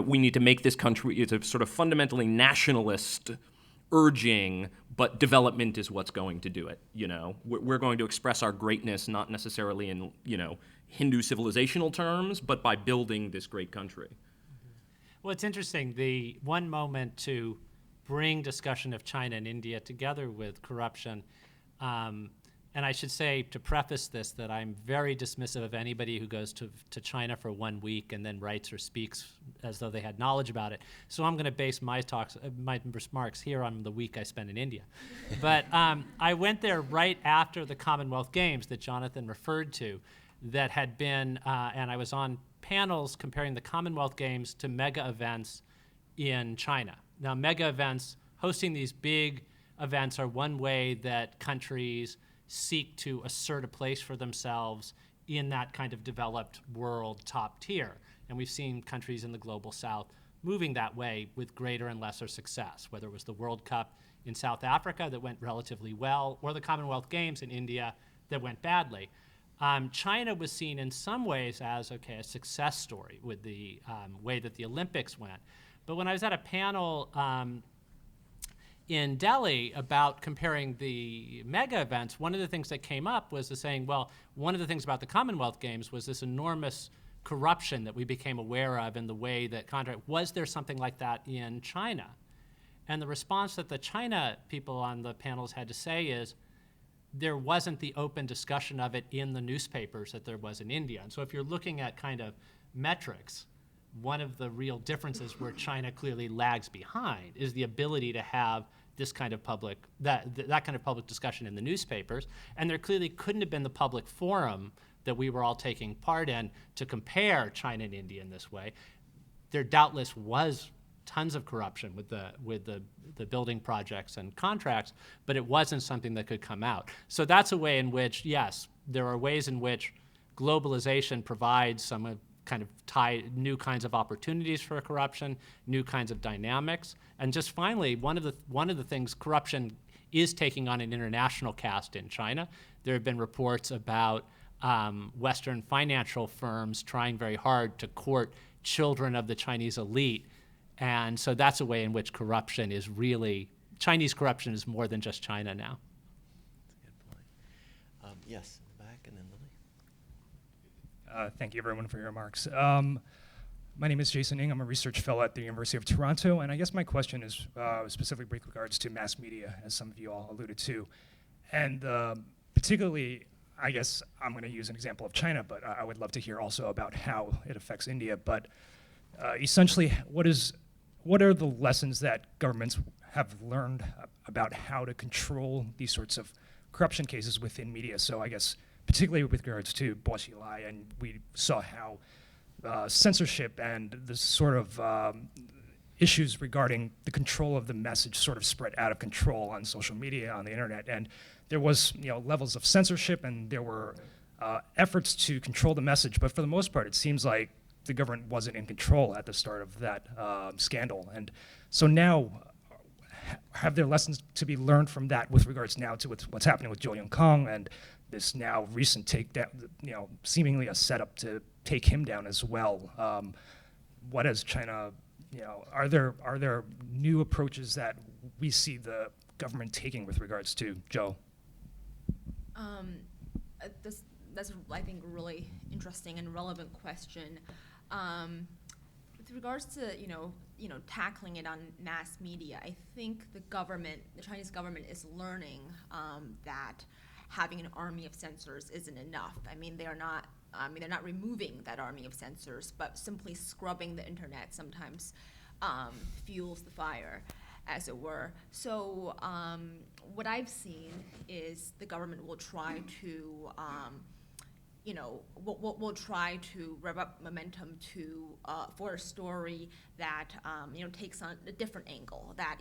we need to make this country, it's a sort of fundamentally nationalist urging, but development is what's going to do it. We're going to express our greatness not necessarily in Hindu civilizational terms, but by building this great country. Well, it's interesting. The one moment to bring discussion of China and India together with corruption, and I should say, to preface this, that I'm very dismissive of anybody who goes to China for 1 week and then writes or speaks as though they had knowledge about it. So I'm going to base my remarks here on the week I spent in India. But I went there right after the Commonwealth Games that Jonathan referred to, that had been, and I was on panels comparing the Commonwealth Games to mega events in China. Now, mega events, hosting these big events, are one way that countries seek to assert a place for themselves in that kind of developed world top tier. And we've seen countries in the global south moving that way with greater and lesser success, whether it was the World Cup in South Africa that went relatively well, or the Commonwealth Games in India that went badly. China was seen in some ways as, a success story with the way that the Olympics went. But when I was at a panel in Delhi about comparing the mega events, one of the things that came up was saying, well, one of the things about the Commonwealth Games was this enormous corruption that we became aware of in the way that was there something like that in China? And the response that the China people on the panels had to say is, there wasn't the open discussion of it in the newspapers that there was in India. And so if you're looking at kind of metrics, one of the real differences where China clearly lags behind is the ability to have this kind of that kind of public discussion in the newspapers, and there clearly couldn't have been the public forum that we were all taking part in to compare China and India in this way. There doubtless was tons of corruption with the building projects and contracts, but it wasn't something that could come out. So that's a way in which, yes, there are ways in which globalization provides some kind of new kinds of opportunities for corruption, new kinds of dynamics. And just finally, one of the things, corruption is taking on an international cast in China. There have been reports about Western financial firms trying very hard to court children of the Chinese elite. And so that's a way in which corruption is really, Chinese corruption is more than just China now. That's a good point. Yes, in the back, and then Lily. Thank you, everyone, for your remarks. My name is Jason Ng. I'm a research fellow at the University of Toronto, and I guess my question is specifically with regards to mass media, as some of you all alluded to. And particularly, I guess I'm going to use an example of China, but I would love to hear also about how it affects India. But essentially, what are the lessons that governments have learned about how to control these sorts of corruption cases within media? So I guess particularly with regards to Boschilai, and we saw how censorship and the sort of issues regarding the control of the message sort of spread out of control on social media, on the internet, and there was levels of censorship, and there were efforts to control the message, but for the most part, it seems like the government wasn't in control at the start of that scandal. And so now, have there lessons to be learned from that with regards now to what's happening with Zhou Yongkang and this now recent takedown, seemingly a setup to take him down as well? What has China, are there new approaches that we see the government taking with regards to Zhou? That's I think a really interesting and relevant question. With regards to tackling it on mass media, I think the Chinese government is learning that having an army of censors isn't enough. I mean, they're not removing that army of censors, but simply scrubbing the internet sometimes fuels the fire, as it were. So what I've seen is the government will try to we'll try to rev up momentum for a story that takes on a different angle, that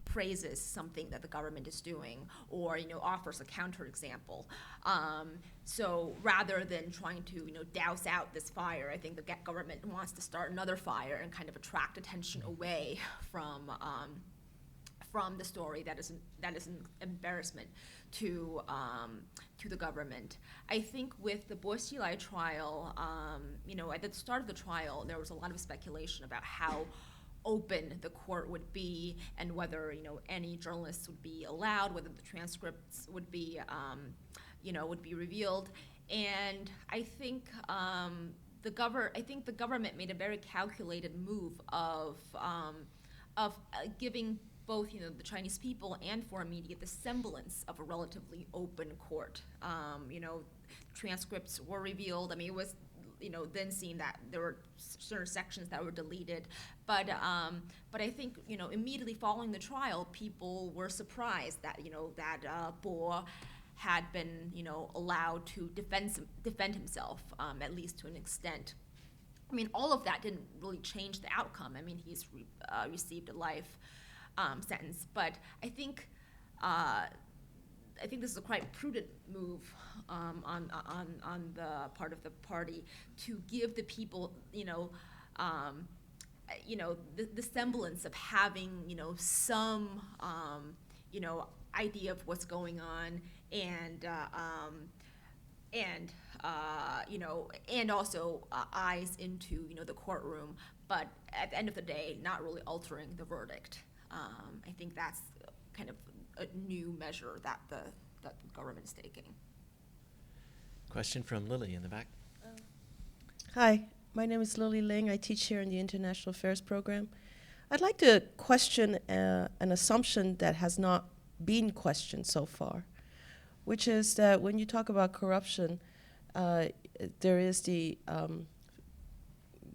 praises something that the government is doing, or offers a counterexample. So rather than trying to douse out this fire, I think the government wants to start another fire and kind of attract attention away from the story that is an embarrassment to the government. I think with the Boschilai trial, at the start of the trial, there was a lot of speculation about how open the court would be and whether any journalists would be allowed, whether the transcripts would be revealed. And I think the government made a very calculated move of giving both the Chinese people and foreign media the semblance of a relatively open court. Transcripts were revealed. I mean, it was then seen that there were certain sections that were deleted, but I think immediately following the trial, people were surprised that that Bo had been allowed to defend himself, at least to an extent. I mean, all of that didn't really change the outcome. I mean, he's received a life sentence, but I think this is a quite prudent move on the part of the party to give the people, the semblance of having, some, idea of what's going on, and also eyes into, the courtroom, but at the end of the day, not really altering the verdict. I think that's kind of a new measure that the government is taking. Question from Lily in the back. Hi, my name is Lily Ling. I teach here in the International Affairs program. I'd like to question an assumption that has not been questioned so far, which is that when you talk about corruption, there is the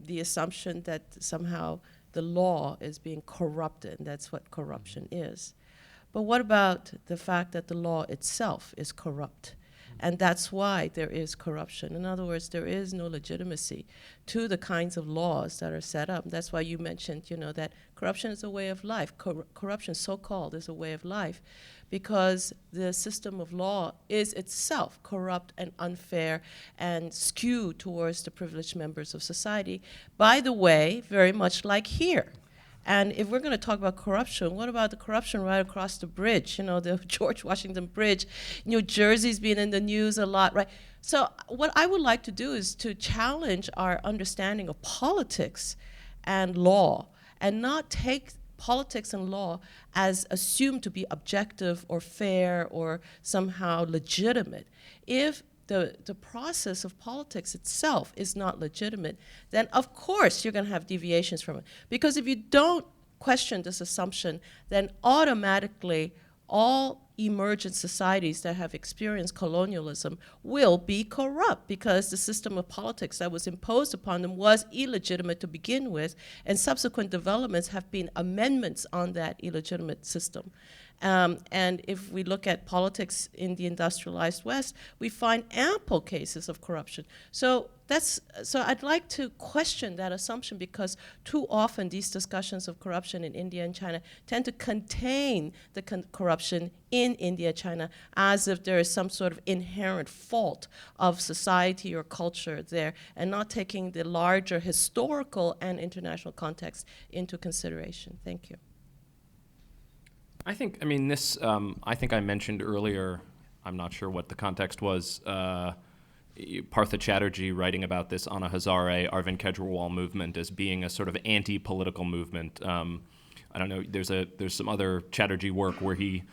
assumption that somehow the law is being corrupted. That's what corruption is. But what about the fact that the law itself is corrupt? And that's why there is corruption. In other words, there is no legitimacy to the kinds of laws that are set up. That's why you mentioned, that corruption is a way of life. Corruption, so-called, is a way of life because the system of law is itself corrupt and unfair and skewed towards the privileged members of society. By the way, very much like here. And if we're going to talk about corruption, what about the corruption right across the bridge? The George Washington Bridge, New Jersey's been in the news a lot, right? So what I would like to do is to challenge our understanding of politics and law and not take politics and law as assumed to be objective or fair or somehow legitimate. If the process of politics itself is not legitimate, then of course you're going to have deviations from it. Because if you don't question this assumption, then automatically all emergent societies that have experienced colonialism will be corrupt because the system of politics that was imposed upon them was illegitimate to begin with, and subsequent developments have been amendments on that illegitimate system. And if we look at politics in the industrialized West, we find ample cases of corruption. So I'd like to question that assumption because too often these discussions of corruption in India and China tend to contain the corruption in India, China, as if there is some sort of inherent fault of society or culture there, and not taking the larger historical and international context into consideration. Thank you. I think I mentioned earlier, I'm not sure what the context was, Partha Chatterjee writing about this Anna Hazare, Arvind Kejriwal movement as being a sort of anti-political movement. I don't know, there's some other Chatterjee work where he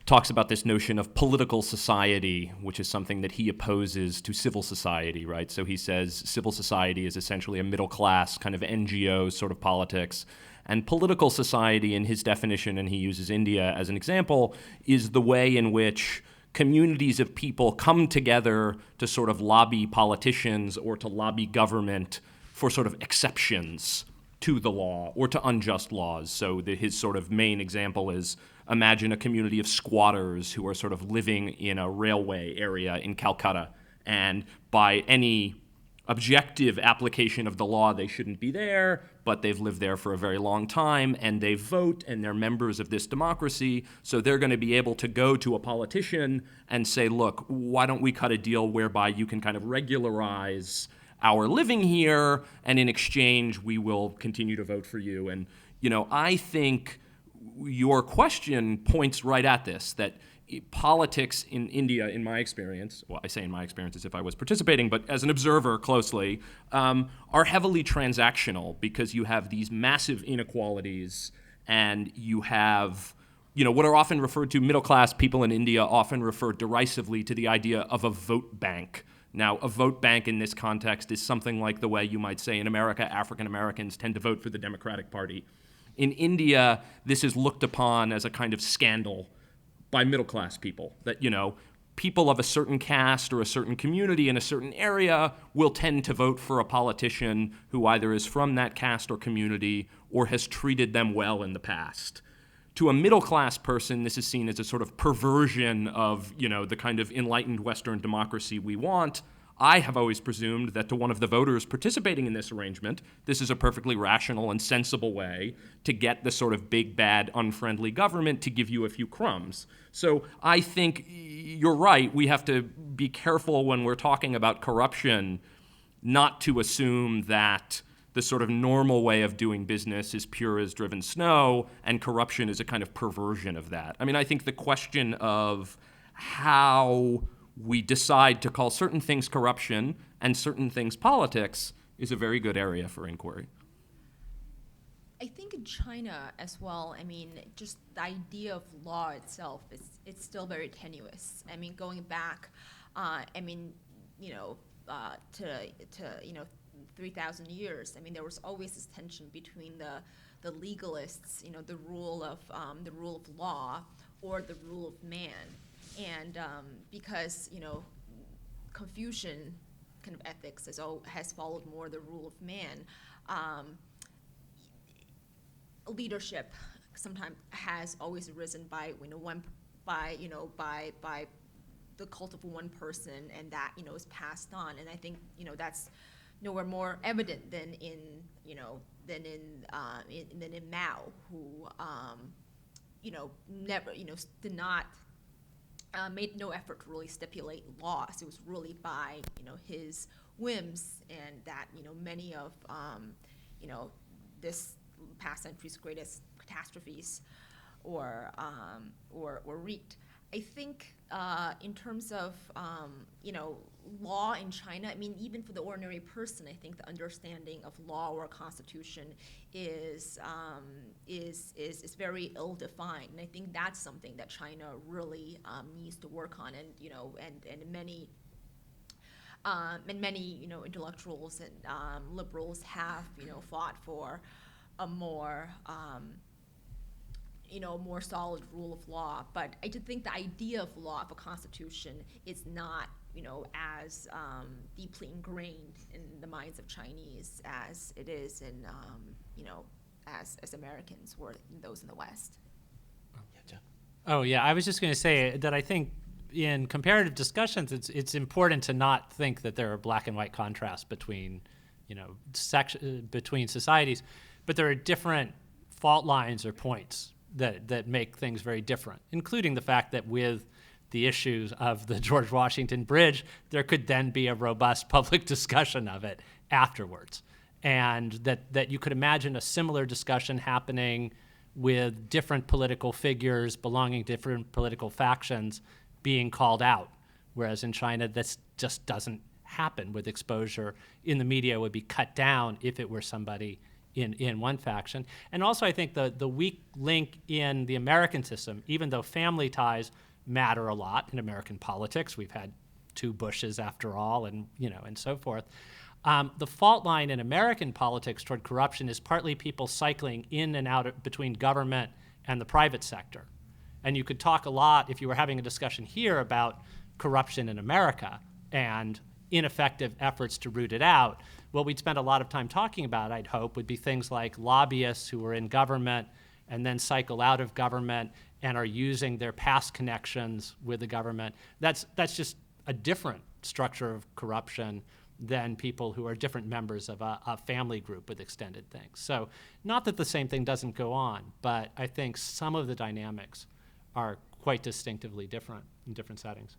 talks about this notion of political society, which is something that he opposes to civil society, right? So he says civil society is essentially a middle class kind of NGO sort of politics. And political society, in his definition, and he uses India as an example, is the way in which communities of people come together to sort of lobby politicians or to lobby government for sort of exceptions to the law or to unjust laws. So his sort of main example is imagine a community of squatters who are sort of living in a railway area in Calcutta, and by any objective application of the law, they shouldn't be there, but they've lived there for a very long time, and they vote, and they're members of this democracy, so they're going to be able to go to a politician and say, look, why don't we cut a deal whereby you can kind of regularize our living here, and in exchange, we will continue to vote for you. And, I think your question points right at this, that politics in India, in my experience, well, I say in my experience as if I was participating, but as an observer closely, are heavily transactional because you have these massive inequalities and you have, what are often referred to, middle-class people in India often refer derisively to the idea of a vote bank. Now, a vote bank in this context is something like the way you might say in America, African Americans tend to vote for the Democratic Party. In India, this is looked upon as a kind of scandal by middle-class people, that, people of a certain caste or a certain community in a certain area will tend to vote for a politician who either is from that caste or community or has treated them well in the past. To a middle-class person, this is seen as a sort of perversion of, the kind of enlightened Western democracy we want. I have always presumed that to one of the voters participating in this arrangement, this is a perfectly rational and sensible way to get the sort of big, bad, unfriendly government to give you a few crumbs. So I think you're right. We have to be careful when we're talking about corruption not to assume that the sort of normal way of doing business is pure as driven snow, and corruption is a kind of perversion of that. I mean, I think the question of how we decide to call certain things corruption and certain things politics is a very good area for inquiry. I think in China as well, just the idea of law itself it's still very tenuous. Going back, to 3,000 years. There was always this tension between the legalists, the rule of law or the rule of man, and because Confucian kind of ethics has followed more the rule of man. leadership sometimes has always arisen by the cult of one person, and that is passed on. And I think that's nowhere more evident than in Mao, who never did not made no effort to really stipulate laws. It was really by his whims, and that many of this past century's greatest catastrophes or wreaked. I think in terms of law in China, I mean, even for the ordinary person, I think the understanding of law or constitution is very ill-defined, and I think that's something that China really needs to work on, and many intellectuals and liberals have fought for a more more solid rule of law. But I do think the idea of law, of a constitution, is not as deeply ingrained in the minds of Chinese as it is in as Americans or those in the West. Yeah, Jeff. Oh yeah, I was just going to say that I think in comparative discussions, it's important to not think that there are black and white contrasts between between societies, but there are different fault lines or points that make things very different, including the fact that with the issues of the George Washington Bridge, there could then be a robust public discussion of it afterwards. And that you could imagine a similar discussion happening with different political figures belonging to different political factions being called out. Whereas in China, this just doesn't happen with exposure in the media. Would be cut down if it were somebody in one faction. And also I think the weak link in the American system, even though family ties matter a lot in American politics, we've had 2 Bushes after all, and and so forth. The fault line in American politics toward corruption is partly people cycling in and out between government and the private sector. And you could talk a lot, if you were having a discussion here, about corruption in America and ineffective efforts to root it out. What we'd spend a lot of time talking about, I'd hope, would be things like lobbyists who are in government and then cycle out of government and are using their past connections with the government. That's just a different structure of corruption than people who are different members of a family group with extended things. So not that the same thing doesn't go on, but I think some of the dynamics are quite distinctively different in different settings.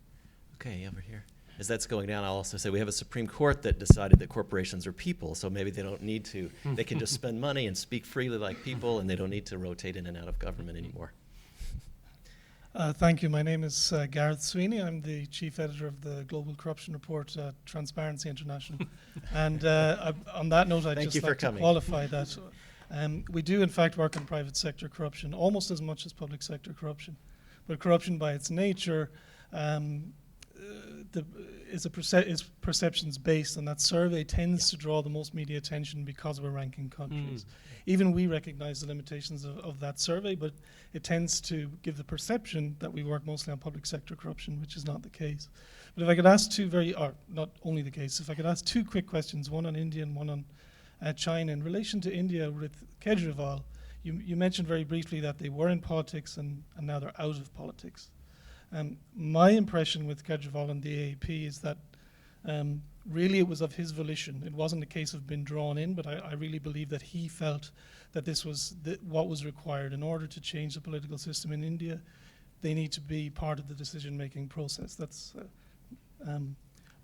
Okay, over here. As that's going down, I'll also say we have a Supreme Court that decided that corporations are people, so maybe they don't need to. They can just spend money and speak freely like people, and they don't need to rotate in and out of government anymore. Thank you. My name is Gareth Sweeney. I'm the chief editor of the Global Corruption Report at Transparency International. And on that note, I'd just like to qualify that. We do, in fact, work on private sector corruption almost as much as public sector corruption. But corruption by its nature is perceptions based, and that survey tends to draw the most media attention because we're ranking countries. Even we recognize the limitations of that survey, but it tends to give the perception that we work mostly on public sector corruption, which is not the case. But if I could ask not only the case, if I could ask 2 quick questions, one on India and one on China. In relation to India with Kejriwal, you mentioned very briefly that they were in politics and now they're out of politics. My impression with Kejriwal and the AAP is that really it was of his volition. It wasn't a case of being drawn in, but I really believe that he felt that this was what was required. In order to change the political system in India, they need to be part of the decision-making process.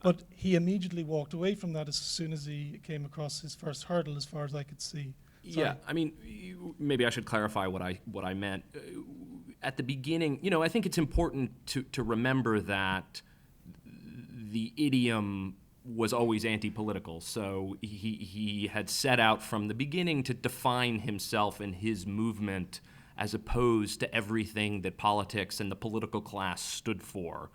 But he immediately walked away from that as soon as he came across his first hurdle, as far as I could see. Sorry. Yeah, I mean, maybe I should clarify what I meant. At the beginning, I think it's important to remember that the idiom was always anti-political. So he had set out from the beginning to define himself and his movement as opposed to everything that politics and the political class stood for,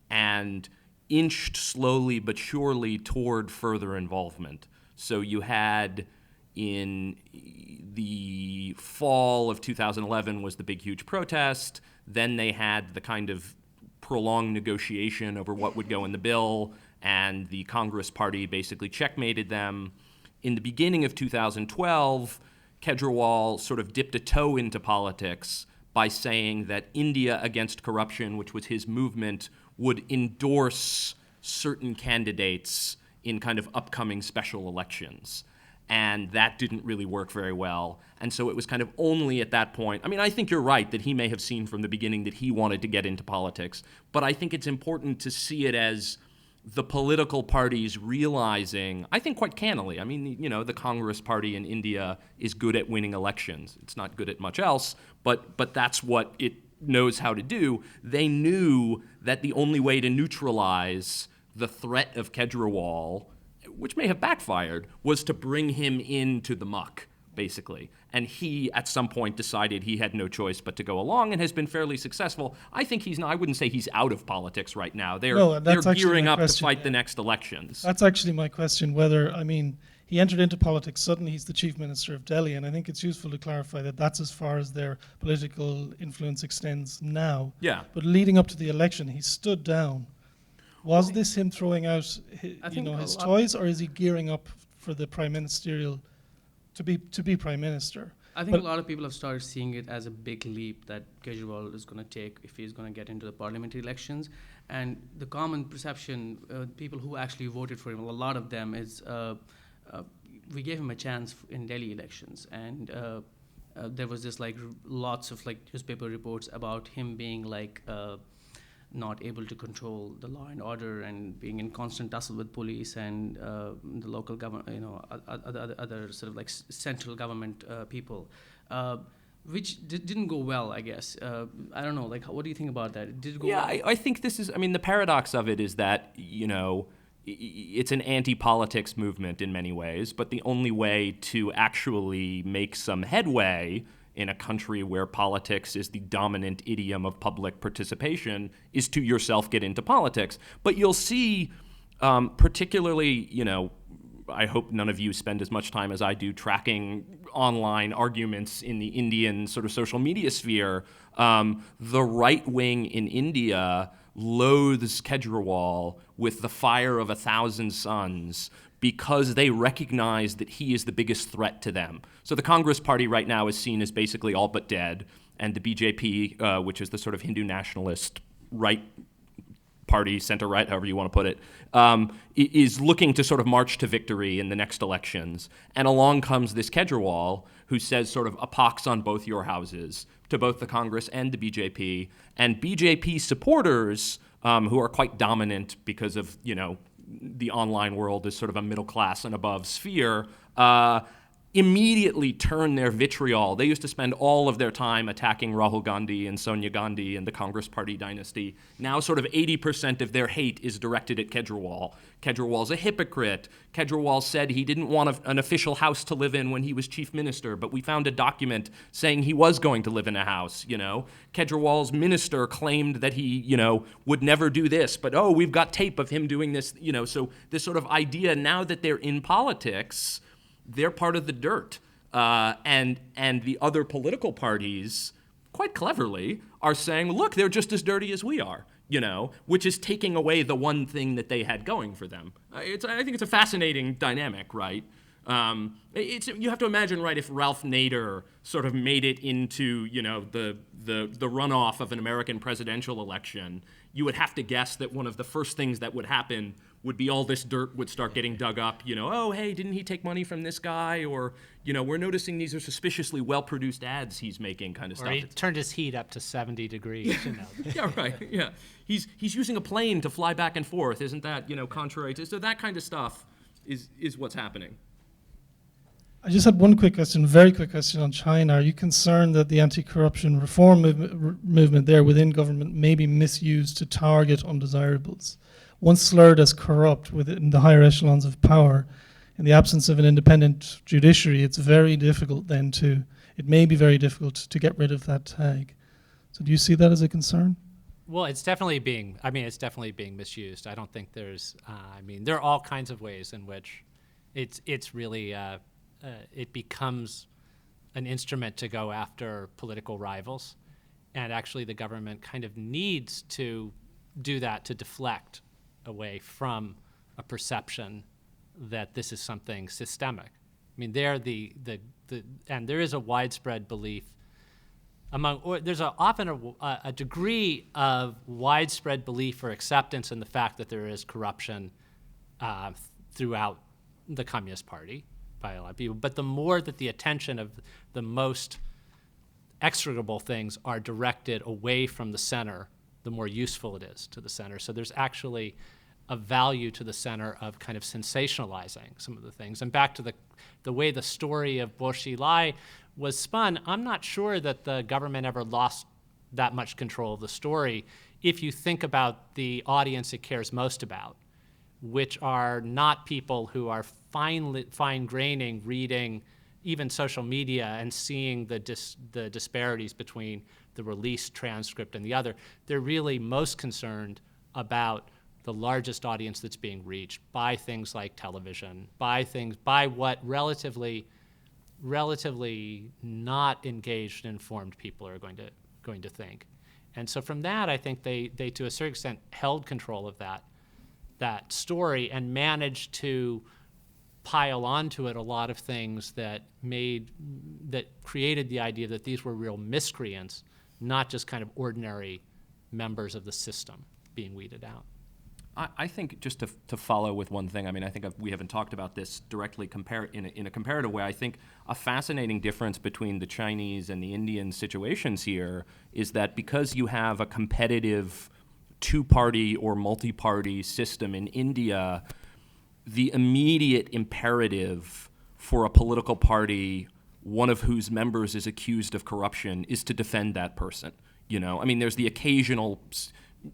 and inched slowly but surely toward further involvement. So you had, in the fall of 2011 was the big, huge protest. Then they had the kind of prolonged negotiation over what would go in the bill, and the Congress party basically checkmated them. In the beginning of 2012, Kejriwal sort of dipped a toe into politics by saying that India Against Corruption, which was his movement, would endorse certain candidates in kind of upcoming special elections. And that didn't really work very well. And so it was kind of only at that point. I mean, I think you're right that he may have seen from the beginning that he wanted to get into politics, but I think it's important to see it as the political parties realizing, I think quite cannily, I mean, you know, the Congress Party in India is good at winning elections. It's not good at much else, but that's what it knows how to do. They knew that the only way to neutralize the threat of Kejriwal, which may have backfired, was to bring him into the muck, basically. And he, at some point, decided he had no choice but to go along and has been fairly successful. I think I wouldn't say he's out of politics right now. They're gearing up to fight the next elections. That's actually my question, whether, I mean, he entered into politics suddenly, he's the chief minister of Delhi, and I think it's useful to clarify that that's as far as their political influence extends now. Yeah. But leading up to the election, he stood down. Was this him throwing out his toys, or is he gearing up for the prime ministerial to be prime minister? I think a lot of people have started seeing it as a big leap that Kejriwal is going to take if he's going to get into the parliamentary elections. And the common perception, people who actually voted for him, a lot of them is we gave him a chance in Delhi elections, and there was just like lots of like newspaper reports about him being like not able to control the law and order and being in constant tussle with police and the local government, you know, other sort of like central government people, which didn't go well, I guess. I don't know, like, what do you think about that? Did it go well? Yeah, I think this is, I mean, the paradox of it is that, you know, it's an anti-politics movement in many ways, but the only way to actually make some headway in a country where politics is the dominant idiom of public participation is to yourself get into politics. But you'll see, particularly, you know, I hope none of you spend as much time as I do tracking online arguments in the Indian sort of social media sphere. The right wing in India loathes Kejriwal with the fire of 1,000 suns because they recognize that he is the biggest threat to them. So the Congress Party right now is seen as basically all but dead, and the BJP, which is the sort of Hindu nationalist right party, center-right, however you want to put it, is looking to sort of march to victory in the next elections. And along comes this Kejriwal, who says sort of a pox on both your houses, to both the Congress and the BJP. And BJP supporters, who are quite dominant because of, you know, the online world is sort of a middle class and above sphere, immediately turn their vitriol. They used to spend all of their time attacking Rahul Gandhi and Sonia Gandhi and the Congress Party dynasty. Now sort of 80% of their hate is directed at Kejriwal. Kejriwal's a hypocrite. Kejriwal said he didn't want an official house to live in when he was chief minister, but we found a document saying he was going to live in a house, you know. Kejriwal's minister claimed that he, you know, would never do this, but oh, we've got tape of him doing this, you know. So this sort of idea, now that they're in politics, they're part of the dirt. And the other political parties, quite cleverly, are saying, look, they're just as dirty as we are, you know, which is taking away the one thing that they had going for them. I think it's a fascinating dynamic, right? You have to imagine, right, if Ralph Nader sort of made it into, you know, the runoff of an American presidential election, you would have to guess that one of the first things that would happen would be all this dirt would start getting dug up, you know, oh, hey, didn't he take money from this guy? Or, you know, we're noticing these are suspiciously well-produced ads he's making, kind of stuff. Or he turned his heat up to 70 degrees. You know. Yeah, right, yeah. He's using a plane to fly back and forth. Isn't that, you know, contrary to, so that kind of stuff is what's happening. I just had one quick question, very quick question on China. Are you concerned that the anti-corruption reform movement there within government may be misused to target undesirables? Once slurred as corrupt within the higher echelons of power, in the absence of an independent judiciary, it's very difficult then it may be very difficult to get rid of that tag. So do you see that as a concern? Well, it's definitely being misused. I don't think there's, there are all kinds of ways in which it's really, it becomes an instrument to go after political rivals. And actually the government kind of needs to do that to deflect away from a perception that this is something systemic. I mean, they're and there is a widespread belief there's often a degree of widespread belief or acceptance in the fact that there is corruption throughout the Communist Party by a lot of people. But the more that the attention of the most execrable things are directed away from the center, the more useful it is to the center. So there's actually a value to the center of kind of sensationalizing some of the things. And back to the way the story of Bo Xilai was spun, I'm not sure that the government ever lost that much control of the story if you think about the audience it cares most about, which are not people who are fine-graining, reading even social media and seeing the disparities between the released transcript and the other. They're really most concerned about the largest audience that's being reached by things like television, by what relatively not engaged and informed people are going to think. And so from that, I think they to a certain extent held control of that story and managed to pile onto it a lot of things that created the idea that these were real miscreants, not just kind of ordinary members of the system being weeded out. I think just to follow with one thing, I mean, I think we haven't talked about this directly in a comparative way. I think a fascinating difference between the Chinese and the Indian situations here is that because you have a competitive two-party or multi-party system in India, the immediate imperative for a political party, one of whose members is accused of corruption, is to defend that person. You know, I mean, there's the occasional,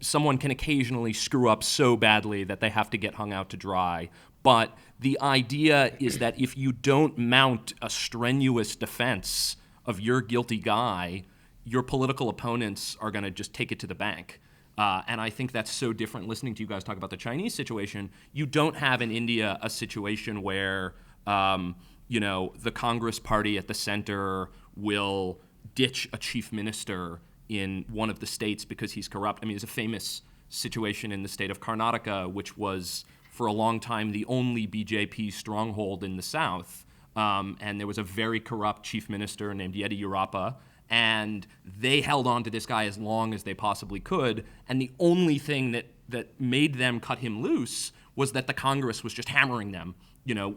someone can occasionally screw up so badly that they have to get hung out to dry. But the idea is that if you don't mount a strenuous defense of your guilty guy, your political opponents are going to just take it to the bank. And I think that's so different. Listening to you guys talk about the Chinese situation, you don't have in India a situation where, the Congress party at the center will ditch a chief minister in one of the states because he's corrupt. I mean, there's a famous situation in the state of Karnataka, which was for a long time the only BJP stronghold in the south. And there was a very corrupt chief minister named Yediyurappa. And they held on to this guy as long as they possibly could. And the only thing that made them cut him loose was that the Congress was just hammering them,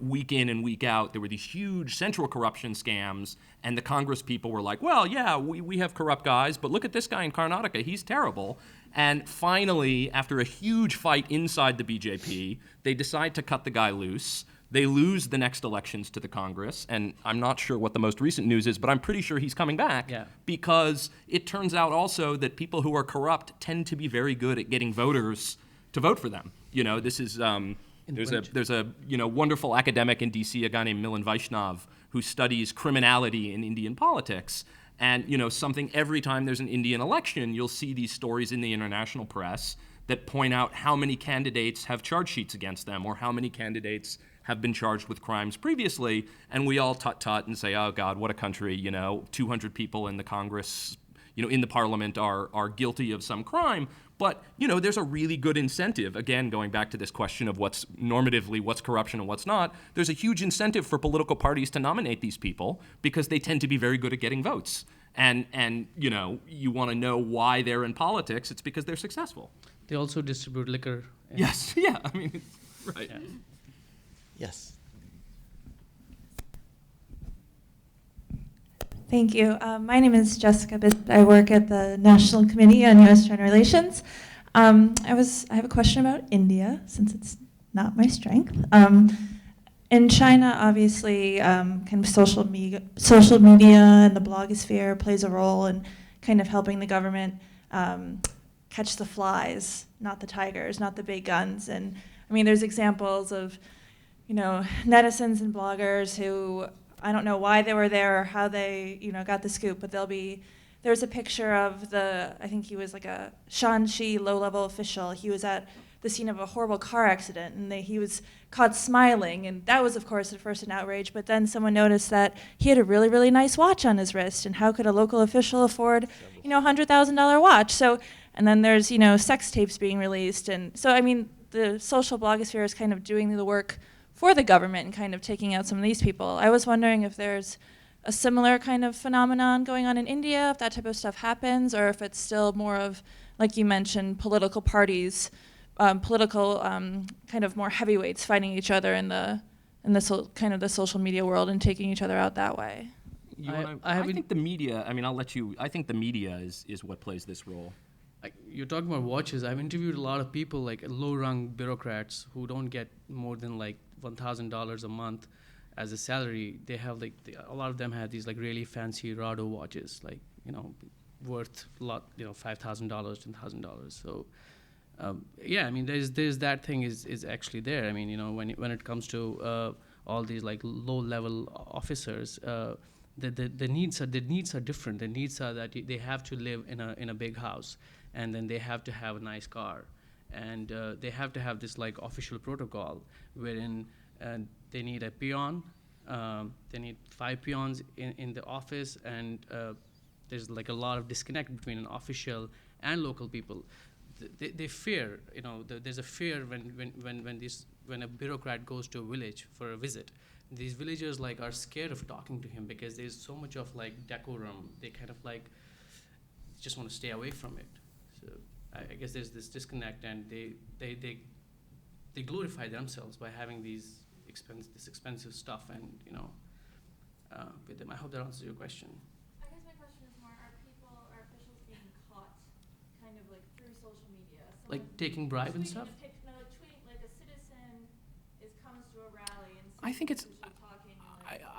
week in and week out. There were these huge central corruption scams. And the Congress people were like, well, yeah, we have corrupt guys, but look at this guy in Karnataka. He's terrible. And finally, after a huge fight inside the BJP, they decide to cut the guy loose. They lose the next elections to the Congress, and I'm not sure what the most recent news is, but I'm pretty sure he's coming back because it turns out also that people who are corrupt tend to be very good at getting voters to vote for them. This is there's a wonderful academic in D.C., a guy named Milan Vaishnav, who studies criminality in Indian politics. And something every time there's an Indian election, you'll see these stories in the international press that point out how many candidates have charge sheets against them or how many candidates have been charged with crimes previously, and we all tut-tut and say, oh God, what a country, 200 people in the Congress, in the parliament are guilty of some crime. But, there's a really good incentive, again, going back to this question of what's corruption and what's not, there's a huge incentive for political parties to nominate these people because they tend to be very good at getting votes. And you want to know why they're in politics, it's because they're successful. They also distribute liquor. Yes, yeah, I mean, right. Yeah. Yes. Thank you. My name is Jessica Bisp. I work at the National Committee on U.S.-China Relations. I have a question about India, since it's not my strength. In China, obviously, kind of social media and the blogosphere plays a role in kind of helping the government catch the flies, not the tigers, not the big guns. And I mean, there's examples of netizens and bloggers who, I don't know why they were there or how they, got the scoop, but there's a picture of I think he was like a Shanxi low-level official. He was at the scene of a horrible car accident, and he was caught smiling, and that was, of course, at first an outrage, but then someone noticed that he had a really, really nice watch on his wrist, and how could a local official afford, $100,000 watch? So, and then there's, sex tapes being released, and so, I mean, the social blogosphere is kind of doing the work for the government and kind of taking out some of these people. I was wondering if there's a similar kind of phenomenon going on in India, if that type of stuff happens, or if it's still more of, like you mentioned, political parties, political kind of more heavyweights fighting each other in the kind of the social media world and taking each other out that way. I think the media, I mean, I'll let you, I think the media is what plays this role. You're talking about watches. I've interviewed a lot of people, like low-rung bureaucrats who don't get more than like $1,000 a month as a salary. They have like, a lot of them have these like really fancy Rado watches, like, you know, worth a lot, you know, $5,000, $10,000. So, yeah, I mean, there's that thing is actually there. I mean, you know, when it comes to all these like low-level officers, the needs are different. The needs are that they have to live in a big house, and then they have to have a nice car, and they have to have this like official protocol wherein they need a peon, they need 5 peons in the office, and there's like a lot of disconnect between an official and local people. They fear, you know, there's a fear when a bureaucrat goes to a village for a visit. These villagers like are scared of talking to him because there's so much of like decorum. They kind of like just want to stay away from it. So I guess there's this disconnect, and they glorify themselves by having this expensive stuff, and you know, with them. I hope that answers your question. I guess my question is more: are officials being caught, kind of like through social media? Like taking bribe and stuff? Like tweeting, like a citizen comes to a rally and I think it's.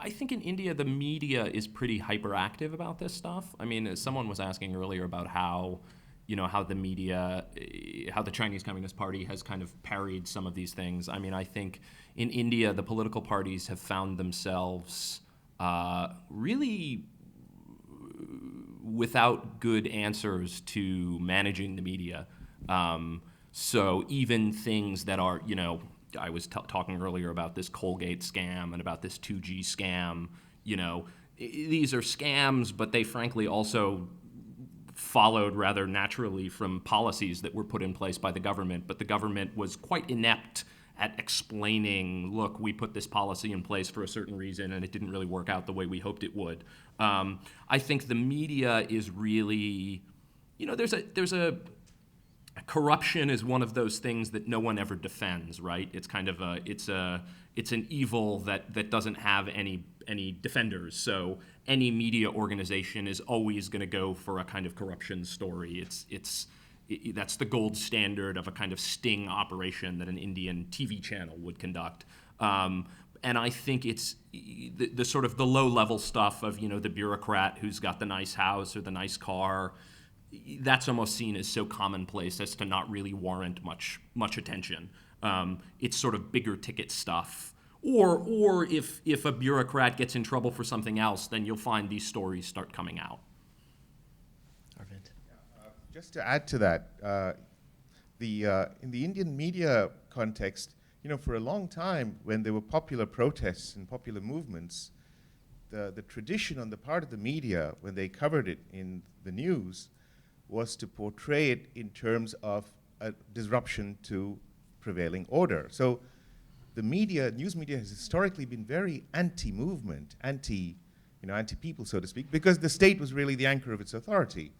I think in India the media is pretty hyperactive about this stuff. I mean, someone was asking earlier about how, you know, how the media, how the Chinese Communist Party has kind of parried some of these things. I mean, I think in India the political parties have found themselves really without good answers to managing the media. So even things that are, you know, I was talking earlier about this Colgate scam and about this 2G scam. You know, these are scams, but they frankly also followed rather naturally from policies that were put in place by the government. But the government was quite inept at explaining, look, we put this policy in place for a certain reason, and it didn't really work out the way we hoped it would. I think the media is really, you know, there's a corruption is one of those things that no one ever defends, right? It's kind of it's an evil that doesn't have any defenders. So any media organization is always going to go for a kind of corruption story. That's the gold standard of a kind of sting operation that an Indian TV channel would conduct. And I think it's the sort of the low-level stuff of, you know, the bureaucrat who's got the nice house or the nice car. That's almost seen as so commonplace as to not really warrant much attention. It's sort of bigger ticket stuff. Or if a bureaucrat gets in trouble for something else, then you'll find these stories start coming out. Arvind. Just to add to that, in the Indian media context, you know, for a long time when there were popular protests and popular movements, the tradition on the part of the media when they covered it in the news was to portray it in terms of a disruption to prevailing order. So the media, news media, has historically been very anti-movement, anti-people, so to speak, because the state was really the anchor of its authority.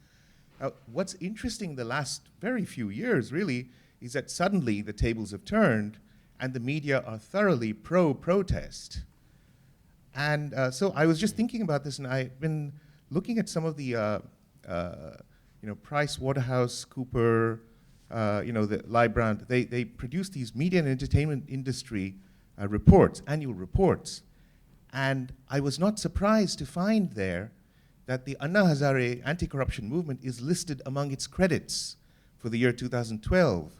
What's interesting the last very few years, really, is that suddenly the tables have turned and the media are thoroughly pro-protest. And so I was just thinking about this, and I've been looking at some of the Price Waterhouse Cooper, the Librand, they produce these media and entertainment industry reports, annual reports. And I was not surprised to find there that the Anna Hazare anti-corruption movement is listed among its credits for the year 2012.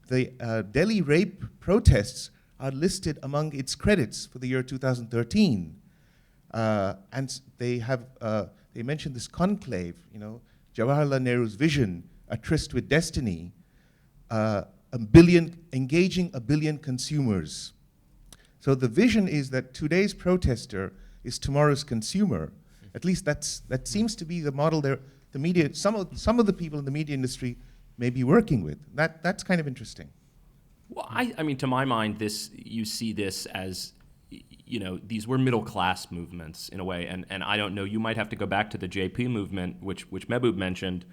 The Delhi rape protests are listed among its credits for the year 2013. And they mentioned this conclave, Jawaharlal Nehru's vision, A Tryst with Destiny, engaging a billion consumers. So the vision is that today's protester is tomorrow's consumer. At least that seems to be the model the media, some of the people in the media industry may be working with. That's kind of interesting. Well, I mean, to my mind, you see this as, these were middle class movements in a way, and I don't know. You might have to go back to the JP movement, which Mehboob mentioned,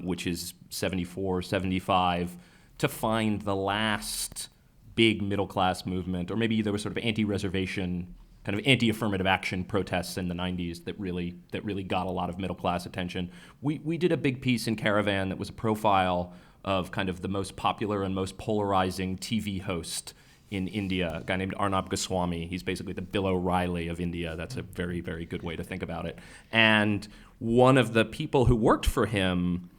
which is 74, 75, to find the last big middle class movement, or maybe there was sort of anti-reservation, kind of anti-affirmative action protests in the 90s that really got a lot of middle class attention. We did a big piece in Caravan that was a profile of kind of the most popular and most polarizing TV host in India, a guy named Arnhold Goswami. He's basically the Bill O'Reilly of India. That's a very, very good way to think about it. And one of the people who worked for him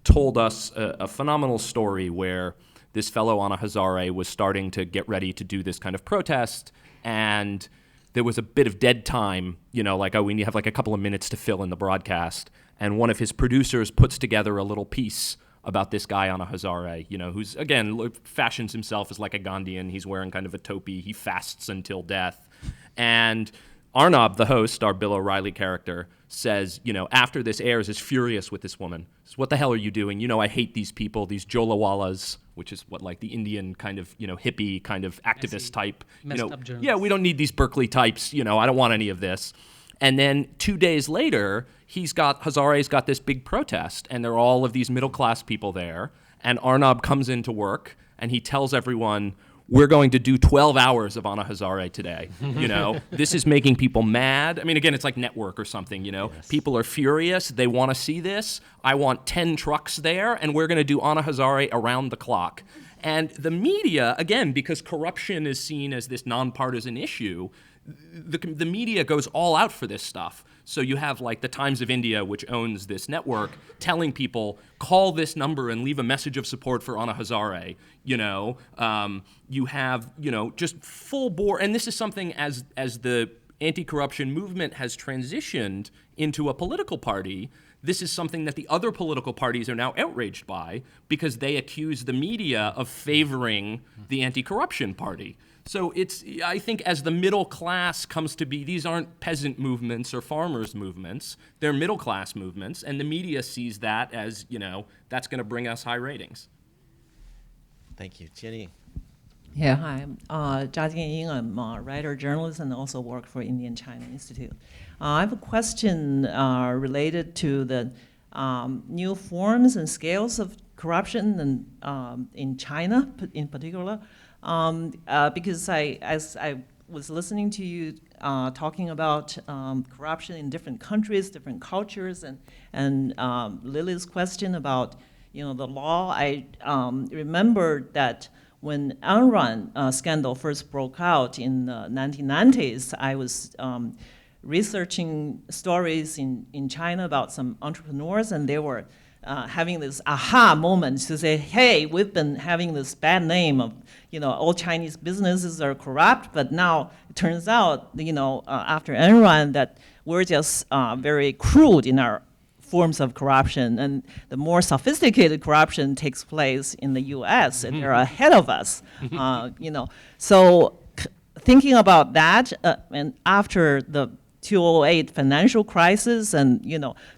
told us a phenomenal story where this fellow Anna Hazare was starting to get ready to do this kind of protest, and there was a bit of dead time, like, we have like a couple of minutes to fill in the broadcast, and one of his producers puts together a little piece about this guy Anna Hazare, who's, again, fashions himself as like a Gandhian. He's wearing kind of a topi. He fasts until death. And Arnhold, the host, our Bill O'Reilly character, says, after this airs, is furious with this woman. Says, what the hell are you doing? I hate these people, these Jolawalas, which is what, like, the Indian kind of, hippie kind of activist type. Messed up journalists. Yeah, we don't need these Berkeley types. I don't want any of this. And then 2 days later, Hazare's got this big protest, and there are all of these middle-class people there, and Arnhold comes into work, and he tells everyone, we're going to do 12 hours of Anna Hazare today. This is making people mad. I mean, again, it's like Network or something, Yes. People are furious. They want to see this. I want 10 trucks there, and we're going to do Anna Hazare around the clock. And the media, again, because corruption is seen as this nonpartisan issue, the media goes all out for this stuff. So you have like the Times of India, which owns this network, telling people, call this number and leave a message of support for Anna Hazare. You have, just full bore. And this is something as the anti-corruption movement has transitioned into a political party, this is something that the other political parties are now outraged by because they accuse the media of favoring the anti-corruption party. So I think as the middle class comes to be, these aren't peasant movements or farmers movements, they're middle class movements, and the media sees that as, that's going to bring us high ratings. Thank you. Jeelani. Yeah, hi. I'm Jia Jianying. I'm a writer, journalist, and also work for Indian-China Institute. I have a question related to the new forms and scales of corruption and, in China in particular. Because as I was listening to you talking about corruption in different countries, different cultures, and Lily's question about the law, I remembered that when Enron scandal first broke out in the 1990s, I was researching stories in China about some entrepreneurs, and they were having this aha moment to say, hey, we've been having this bad name of, all Chinese businesses are corrupt, but now it turns out, after Enron, that we're just very crude in our forms of corruption, and the more sophisticated corruption takes place in the U.S., and they're ahead of us, So thinking about that, and after the 2008 financial crisis, and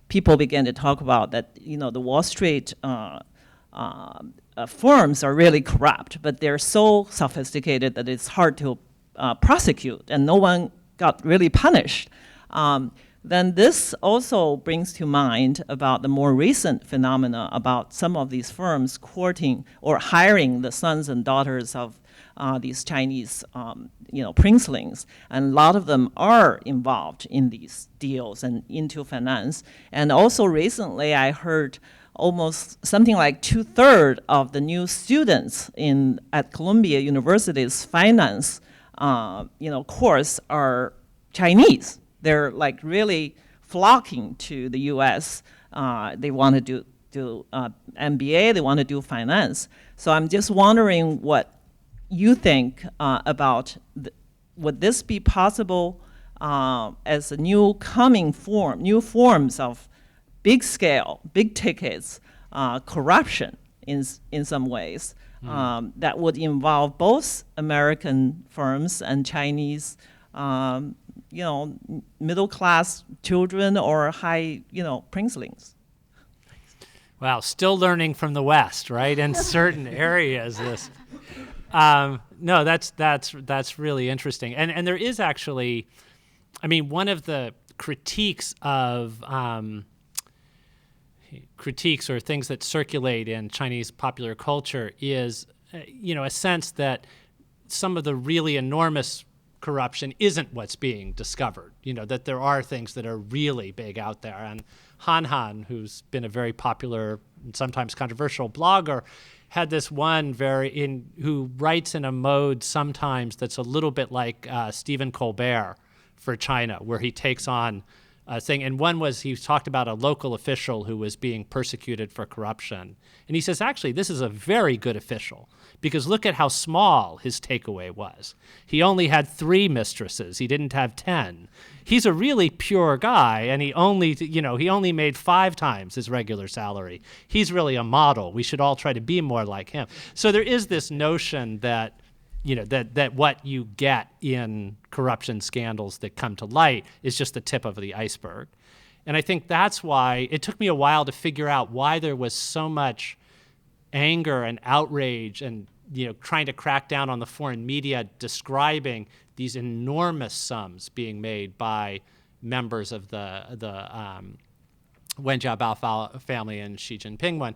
people began to talk about that the Wall Street firms are really corrupt, but they're so sophisticated that it's hard to prosecute, and no one got really punished. Then this also brings to mind about the more recent phenomena about some of these firms courting or hiring the sons and daughters of these Chinese, princelings, and a lot of them are involved in these deals and into finance. And also recently, I heard almost something like 2/3 of the new students at Columbia University's finance, course are Chinese. They're like really flocking to the U.S. They want to do MBA. They want to do finance. So I'm just wondering what you think about, would this be possible as a new forms of big scale, big tickets, corruption in some ways that would involve both American firms and Chinese, middle class children or high, princelings? Wow, still learning from the West, right? In certain areas, this. No, that's really interesting, and there is actually, I mean, one of the critiques of critiques or things that circulate in Chinese popular culture is, a sense that some of the really enormous corruption isn't what's being discovered. That there are things that are really big out there. And Han, who's been a very popular and sometimes controversial blogger, had this one who writes in a mode sometimes that's a little bit like Stephen Colbert for China, where he takes on a thing. And one was he talked about a local official who was being persecuted for corruption. And he says, actually, this is a very good official, because look at how small his takeaway was. He only had 3 mistresses. He didn't have 10. He's a really pure guy, and he only made 5 times his regular salary. He's really a model. We should all try to be more like him. So there is this notion that that what you get in corruption scandals that come to light is just the tip of the iceberg. And I think that's why it took me a while to figure out why there was so much anger and outrage and trying to crack down on the foreign media describing these enormous sums being made by members of the Wen Jiabao family and Xi Jinping one,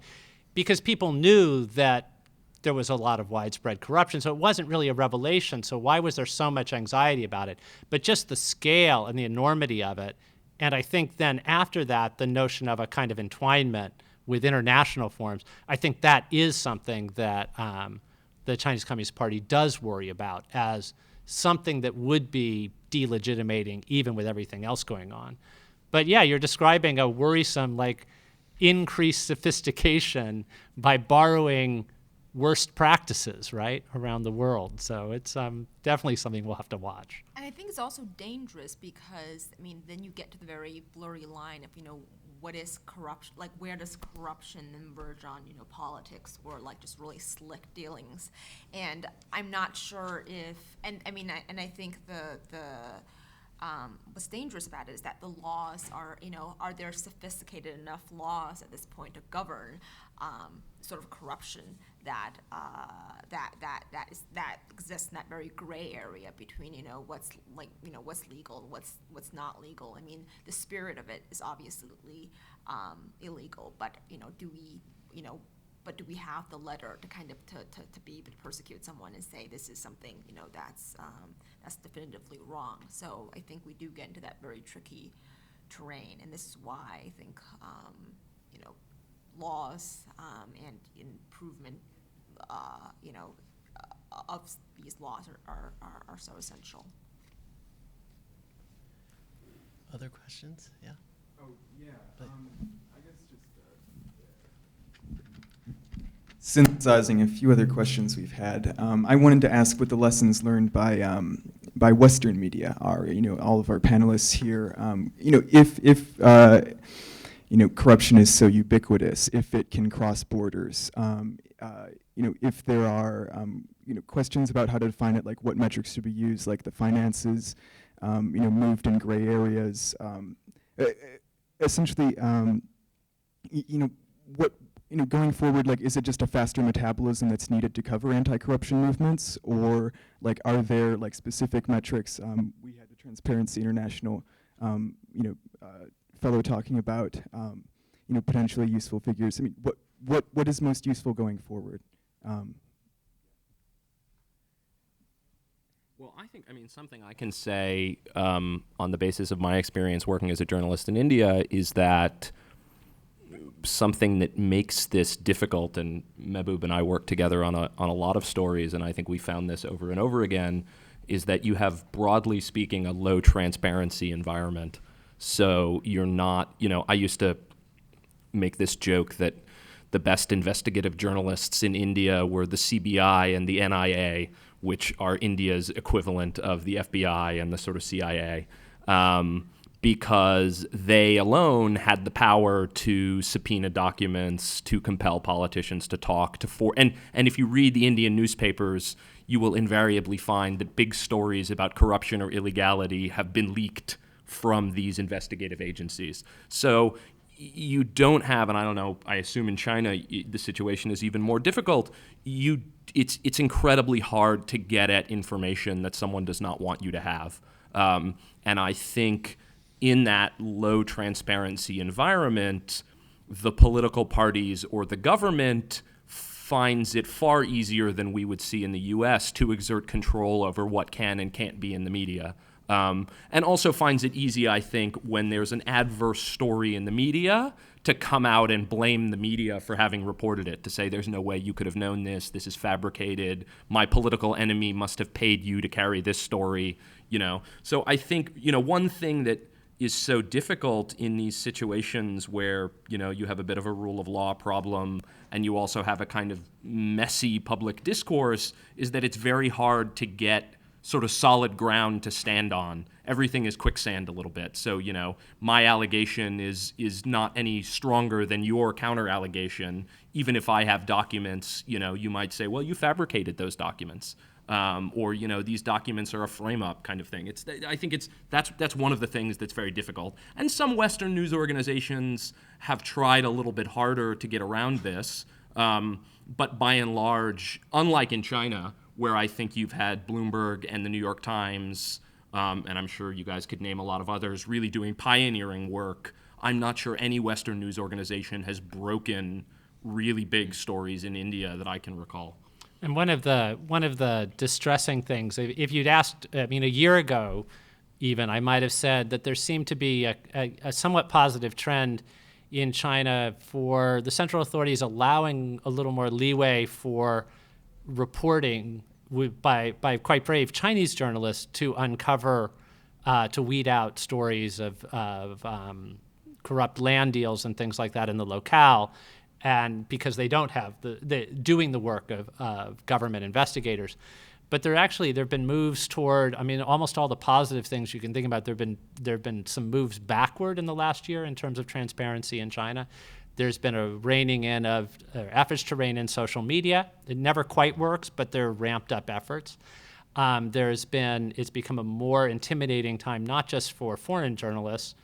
because people knew that there was a lot of widespread corruption. So it wasn't really a revelation. So why was there so much anxiety about it? But just the scale and the enormity of it. And I think then after that, the notion of a kind of entwinement with international forums, I think that is something that the Chinese Communist Party does worry about as something that would be delegitimating even with everything else going on. But yeah, you're describing a worrisome, increased sophistication by borrowing worst practices, right, around the world. So it's definitely something we'll have to watch. And I think it's also dangerous because, then you get to the very blurry line of, what is corruption, where does corruption emerge on, politics or just really slick dealings. And I'm not sure if, I think what's dangerous about it is that the laws are there sophisticated enough laws at this point to govern sort of corruption that exists in that very gray area between what's legal and what's not legal. The spirit of it is obviously illegal, but do we have the letter to kind of to be able to persecute someone and say this is something that's definitively wrong? So I think we do get into that very tricky terrain, and this is why I think laws and improvement of these laws are so essential. Other questions? Yeah. Oh yeah. I guess just synthesizing a few other questions we've had. I wanted to ask what the lessons learned by Western media are. All of our panelists here. If corruption is so ubiquitous, if it can cross borders, if there are questions about how to define it, like what metrics should be used, like the finances, moved in gray areas, essentially, what going forward, is it just a faster metabolism that's needed to cover anti-corruption movements, or are there specific metrics? We had the Transparency International, fellow talking about potentially useful figures. What is most useful going forward? Well, I think, something I can say on the basis of my experience working as a journalist in India is that something that makes this difficult, and Mehboob and I work together on a lot of stories, and I think we found this over and over again, is that you have, broadly speaking, a low transparency environment. So you're not, I used to make this joke that the best investigative journalists in India were the CBI and the NIA, which are India's equivalent of the FBI and the sort of CIA, because they alone had the power to subpoena documents, to compel politicians to talk, and if you read the Indian newspapers, you will invariably find that big stories about corruption or illegality have been leaked from these investigative agencies. So you don't have, and I don't know, I assume in China the situation is even more difficult. It's incredibly hard to get at information that someone does not want you to have. And I think in that low transparency environment, the political parties or the government finds it far easier than we would see in the US to exert control over what can and can't be in the media. And also finds it easy, I think, when there's an adverse story in the media to come out and blame the media for having reported it, to say there's no way you could have known this is fabricated, my political enemy must have paid you to carry this story, So I think, one thing that is so difficult in these situations where, you have a bit of a rule of law problem and you also have a kind of messy public discourse is that it's very hard to get sort of solid ground to stand on. Everything is quicksand a little bit. So, my allegation is not any stronger than your counter allegation. Even if I have documents, you might say, well, you fabricated those documents. Or these documents are a frame-up kind of thing. I think that's one of the things that's very difficult. And some Western news organizations have tried a little bit harder to get around this, but by and large, unlike in China, where I think you've had Bloomberg and the New York Times, and I'm sure you guys could name a lot of others, really doing pioneering work, I'm not sure any Western news organization has broken really big stories in India that I can recall. And one of the distressing things, if you'd asked, a year ago, even, I might have said that there seemed to be a somewhat positive trend in China for the central authorities allowing a little more leeway for reporting by quite brave Chinese journalists to uncover, to weed out stories of corrupt land deals and things like that in the locale. And because they don't have doing the work of government investigators. But there have been moves toward, almost all the positive things you can think about, there have been some moves backward in the last year in terms of transparency in China. There's been a reining in of efforts to rein in social media. It never quite works, but they're ramped up efforts. It's become a more intimidating time, not just for foreign journalists,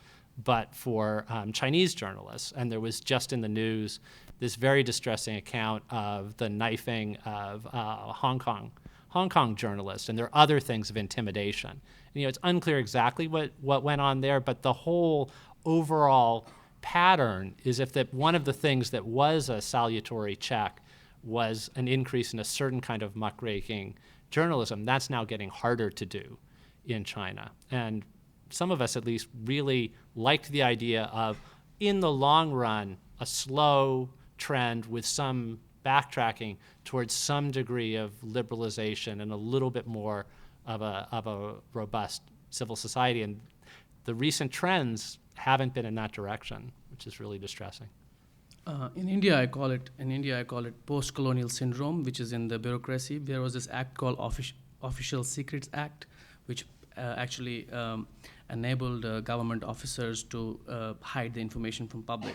but for Chinese journalists. And there was just in the news this very distressing account of the knifing of Hong Kong journalists, and there are other things of intimidation. And, it's unclear exactly what went on there, but the whole overall pattern is one of the things that was a salutary check was an increase in a certain kind of muckraking journalism. That's now getting harder to do in China. And some of us at least really liked the idea of, in the long run, a slow trend with some backtracking towards some degree of liberalization and a little bit more of a robust civil society. And the recent trends haven't been in that direction, which is really distressing. In India, I call it post-colonial syndrome, which is in the bureaucracy. There was this act called Official Secrets Act, which actually enabled government officers to hide the information from public.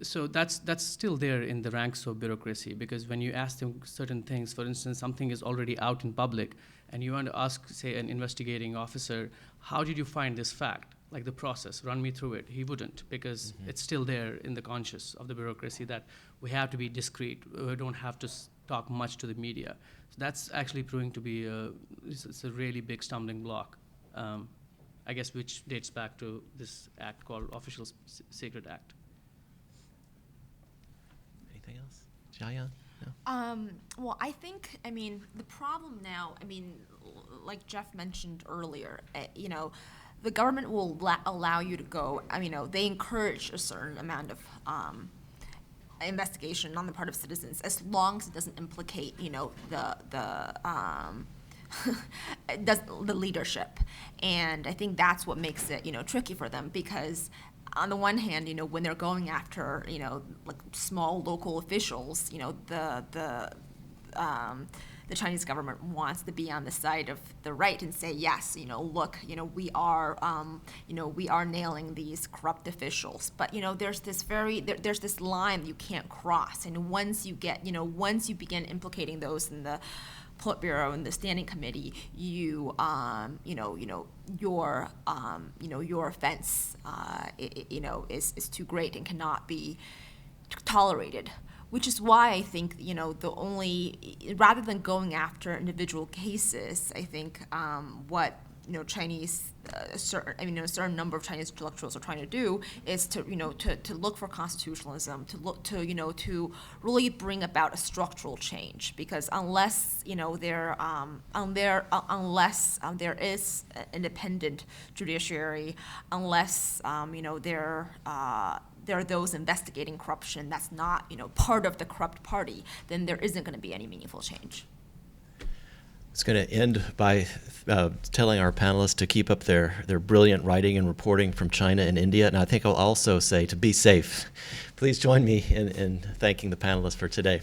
So that's still there in the ranks of bureaucracy, because when you ask them certain things, for instance, something is already out in public, and you want to ask, say, an investigating officer, how did you find this fact? Like the process, run me through it. He wouldn't, because it's still there in the conscious of the bureaucracy that we have to be discreet. We don't have to talk much to the media. So that's actually proving to be it's a really big stumbling block, I guess, which dates back to this act called Official Secret Act. Anything else? Jayan? No? Well, I think, the problem now, like Jeff mentioned earlier, the government will allow you to go, they encourage a certain amount of investigation on the part of citizens, as long as it doesn't implicate, the leadership. And I think that's what makes it, tricky for them, because on the one hand, when they're going after, like small local officials, the Chinese government wants to be on the side of the right and say, yes, look, we are nailing these corrupt officials. But, there's this line you can't cross. And once you begin implicating those in the Politburo and the Standing Committee, your offense, is too great and cannot be tolerated. Which is why I think, rather than going after individual cases, I think what Chinese, a certain number of Chinese intellectuals are trying to do is to look for constitutionalism, to really bring about a structural change. Because unless there is an independent judiciary, unless there are those investigating corruption that's not part of the corrupt party, then there isn't going to be any meaningful change. It's going to end by telling our panelists to keep up their brilliant writing and reporting from China and India. And I think I'll also say to be safe. Please join me in thanking the panelists for today.